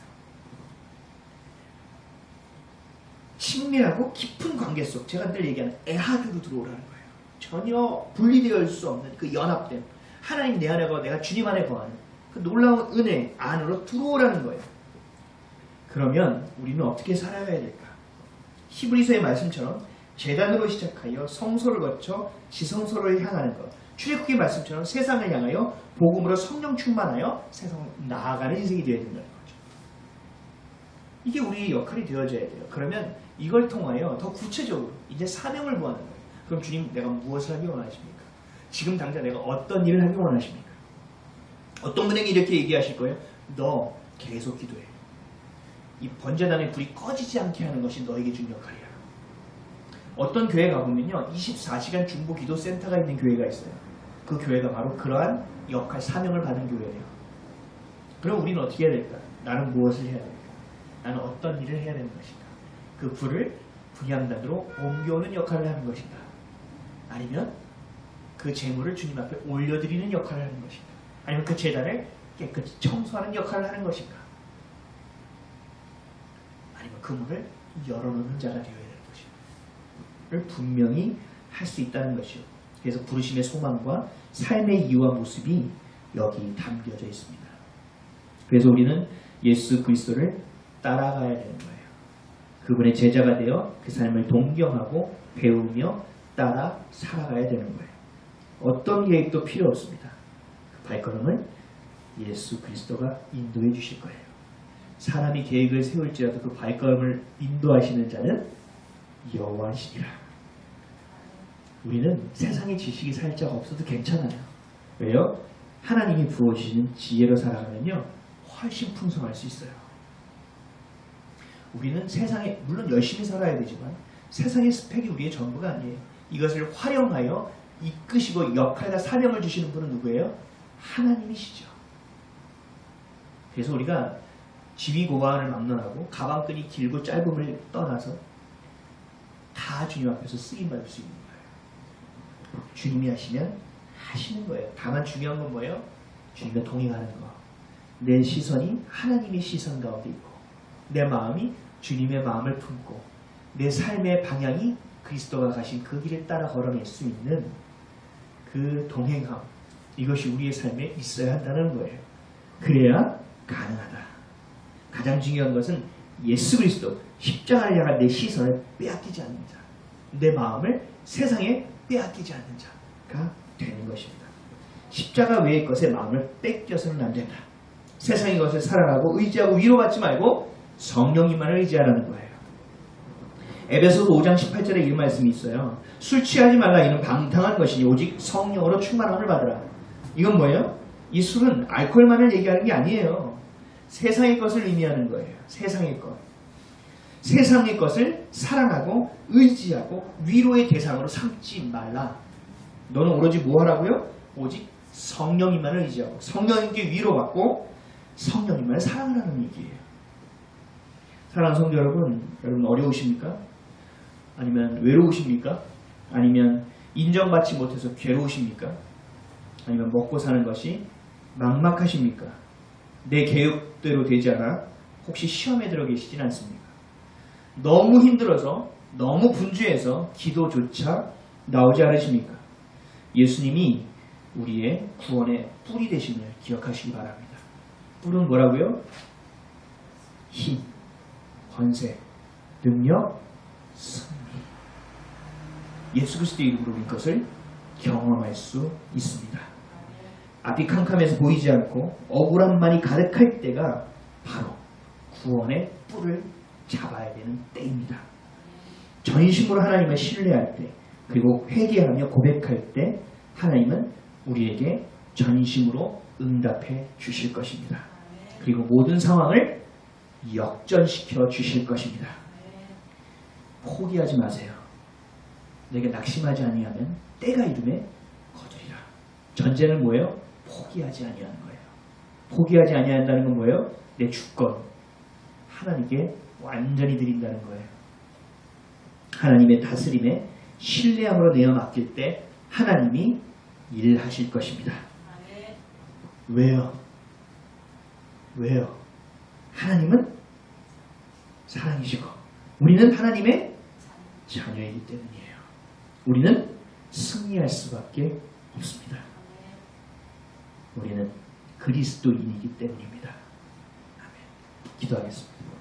친밀하고 깊은 관계 속, 제가 늘 얘기하는 에하드로 들어오라는 거예요. 전혀 분리되어 있을 수 없는 그 연합됨, 하나님 내 안에 거하고 내가 주님 안에 거하는 그 놀라운 은혜 안으로 들어오라는 거예요. 그러면 우리는 어떻게 살아야 될까? 히브리서의 말씀처럼 제단으로 시작하여 성소를 거쳐 지성소를 향하는 것, 출애굽기 말씀처럼 세상을 향하여 복음으로 성령 충만하여 세상을 나아가는 인생이 되어야 된다는 거죠. 이게 우리의 역할이 되어져야 돼요. 그러면 이걸 통하여 더 구체적으로 이제 사명을 구하는 거예요. 그럼 주님, 내가 무엇을 하기 원하십니까? 지금 당장 내가 어떤 일을 하기 원하십니까? 어떤 분에게 이렇게 얘기하실 거예요. 너 계속 기도해. 이 번제단의 불이 꺼지지 않게 하는 것이 너에게 준 역할이야. 어떤 교회 가보면요, 24시간 중보 기도 센터가 있는 교회가 있어요. 그 교회가 바로 그러한 역할, 사명을 받은 교회예요. 그럼 우리는 어떻게 해야 될까? 나는 무엇을 해야 될까? 나는 어떤 일을 해야 되는 것인가? 그 불을 분향단으로 옮겨오는 역할을 하는 것인가? 아니면 그 재물을 주님 앞에 올려드리는 역할을 하는 것인가? 아니면 그 제단을 깨끗이 청소하는 역할을 하는 것인가? 아니면 그 문을 열어놓는 자가 되어야 되는 것인가?를 분명히 할 수 있다는 것이요. 그래서 부르심의 소망과 삶의 이유와 모습이 여기 담겨져 있습니다. 그래서 우리는 예수 그리스도를 따라가야 되는 거예요. 그분의 제자가 되어 그 삶을 동경하고 배우며 따라 살아가야 되는 거예요. 어떤 계획도 필요 없습니다. 그 발걸음을 예수 그리스도가 인도해 주실 거예요. 사람이 계획을 세울지라도 그 발걸음을 인도하시는 자는 여호와시니라. 우리는 세상의 지식이 살짝 없어도 괜찮아요. 왜요? 하나님이 부어주시는 지혜로 살아가면요, 훨씬 풍성할 수 있어요. 우리는 세상에, 물론 열심히 살아야 되지만 세상의 스펙이 우리의 전부가 아니에요. 이것을 활용하여 이끄시고 역할과 사명을 주시는 분은 누구예요? 하나님이시죠. 그래서 우리가 지위고하를 막론하고 가방끈이 길고 짧음을 떠나서 다 주님 앞에서 쓰임받을 수 있는 거예요. 주님이 하시면 하시는 거예요. 다만 중요한 건 뭐예요? 주님과 동행하는 거. 내 시선이 하나님의 시선 가운데 있고 내 마음이 주님의 마음을 품고 내 삶의 방향이 그리스도가 가신 그 길을 따라 걸어낼 수 있는 그 동행함, 이것이 우리의 삶에 있어야 한다는 거예요. 그래야 가능하다. 가장 중요한 것은 예수 그리스도, 십자가를 향한 내 시선을 빼앗기지 않는 자, 내 마음을 세상에 빼앗기지 않는 자가 되는 것입니다. 십자가 외의 것에 마음을 뺏겨서는 안 된다. 세상의 것을 살아가고 의지하고 위로받지 말고 성령님만을 의지하라는 거예요. 에베소서 5장 18절에 이 말씀이 있어요. 술 취하지 말라. 이는 방탕한 것이니 오직 성령으로 충만함을 받으라. 이건 뭐예요? 이 술은 알코올만을 얘기하는 게 아니에요. 세상의 것을 의미하는 거예요. 세상의 것. 세상의 것을 사랑하고 의지하고 위로의 대상으로 삼지 말라. 너는 오로지 뭐 하라고요? 오직 성령님만을 의지하고 성령님께 위로받고 성령님만을 사랑하라는 얘기예요. 사랑하는 성도 여러분, 여러분 어려우십니까? 아니면 외로우십니까? 아니면 인정받지 못해서 괴로우십니까? 아니면 먹고 사는 것이 막막하십니까? 내 계획대로 되지 않아 혹시 시험에 들어 계시진 않습니까? 너무 힘들어서 너무 분주해서 기도조차 나오지 않으십니까? 예수님이 우리의 구원의 뿔이 되심을 기억하시기 바랍니다. 뿔은 뭐라고요? 힘, 권세, 능력, 승리. 예수 그리스도의 이름으로 이것을 경험할 수 있습니다. 앞이 캄캄해서 보이지 않고 억울함만이 가득할 때가 바로 구원의 뿔을 잡아야 되는 때입니다. 전심으로 하나님을 신뢰할 때, 그리고 회개하며 고백할 때 하나님은 우리에게 전심으로 응답해 주실 것입니다. 그리고 모든 상황을 역전시켜 주실 것입니다. 포기하지 마세요. 내게 낙심하지 아니하면 때가 이름에 거두리라. 전제는 뭐예요? 포기하지 아니하는 거예요. 포기하지 아니한다는 건 뭐예요? 내 주권 하나님께 완전히 드린다는 거예요. 하나님의 다스림에 신뢰함으로 내어 맡길 때 하나님이 일하실 것입니다. 왜요? 왜요? 하나님은 사랑이시고 우리는 하나님의 자녀이기 때문이에요. 우리는 승리할 수밖에 없습니다. 우리는 그리스도인이기 때문입니다. 아멘. 기도하겠습니다.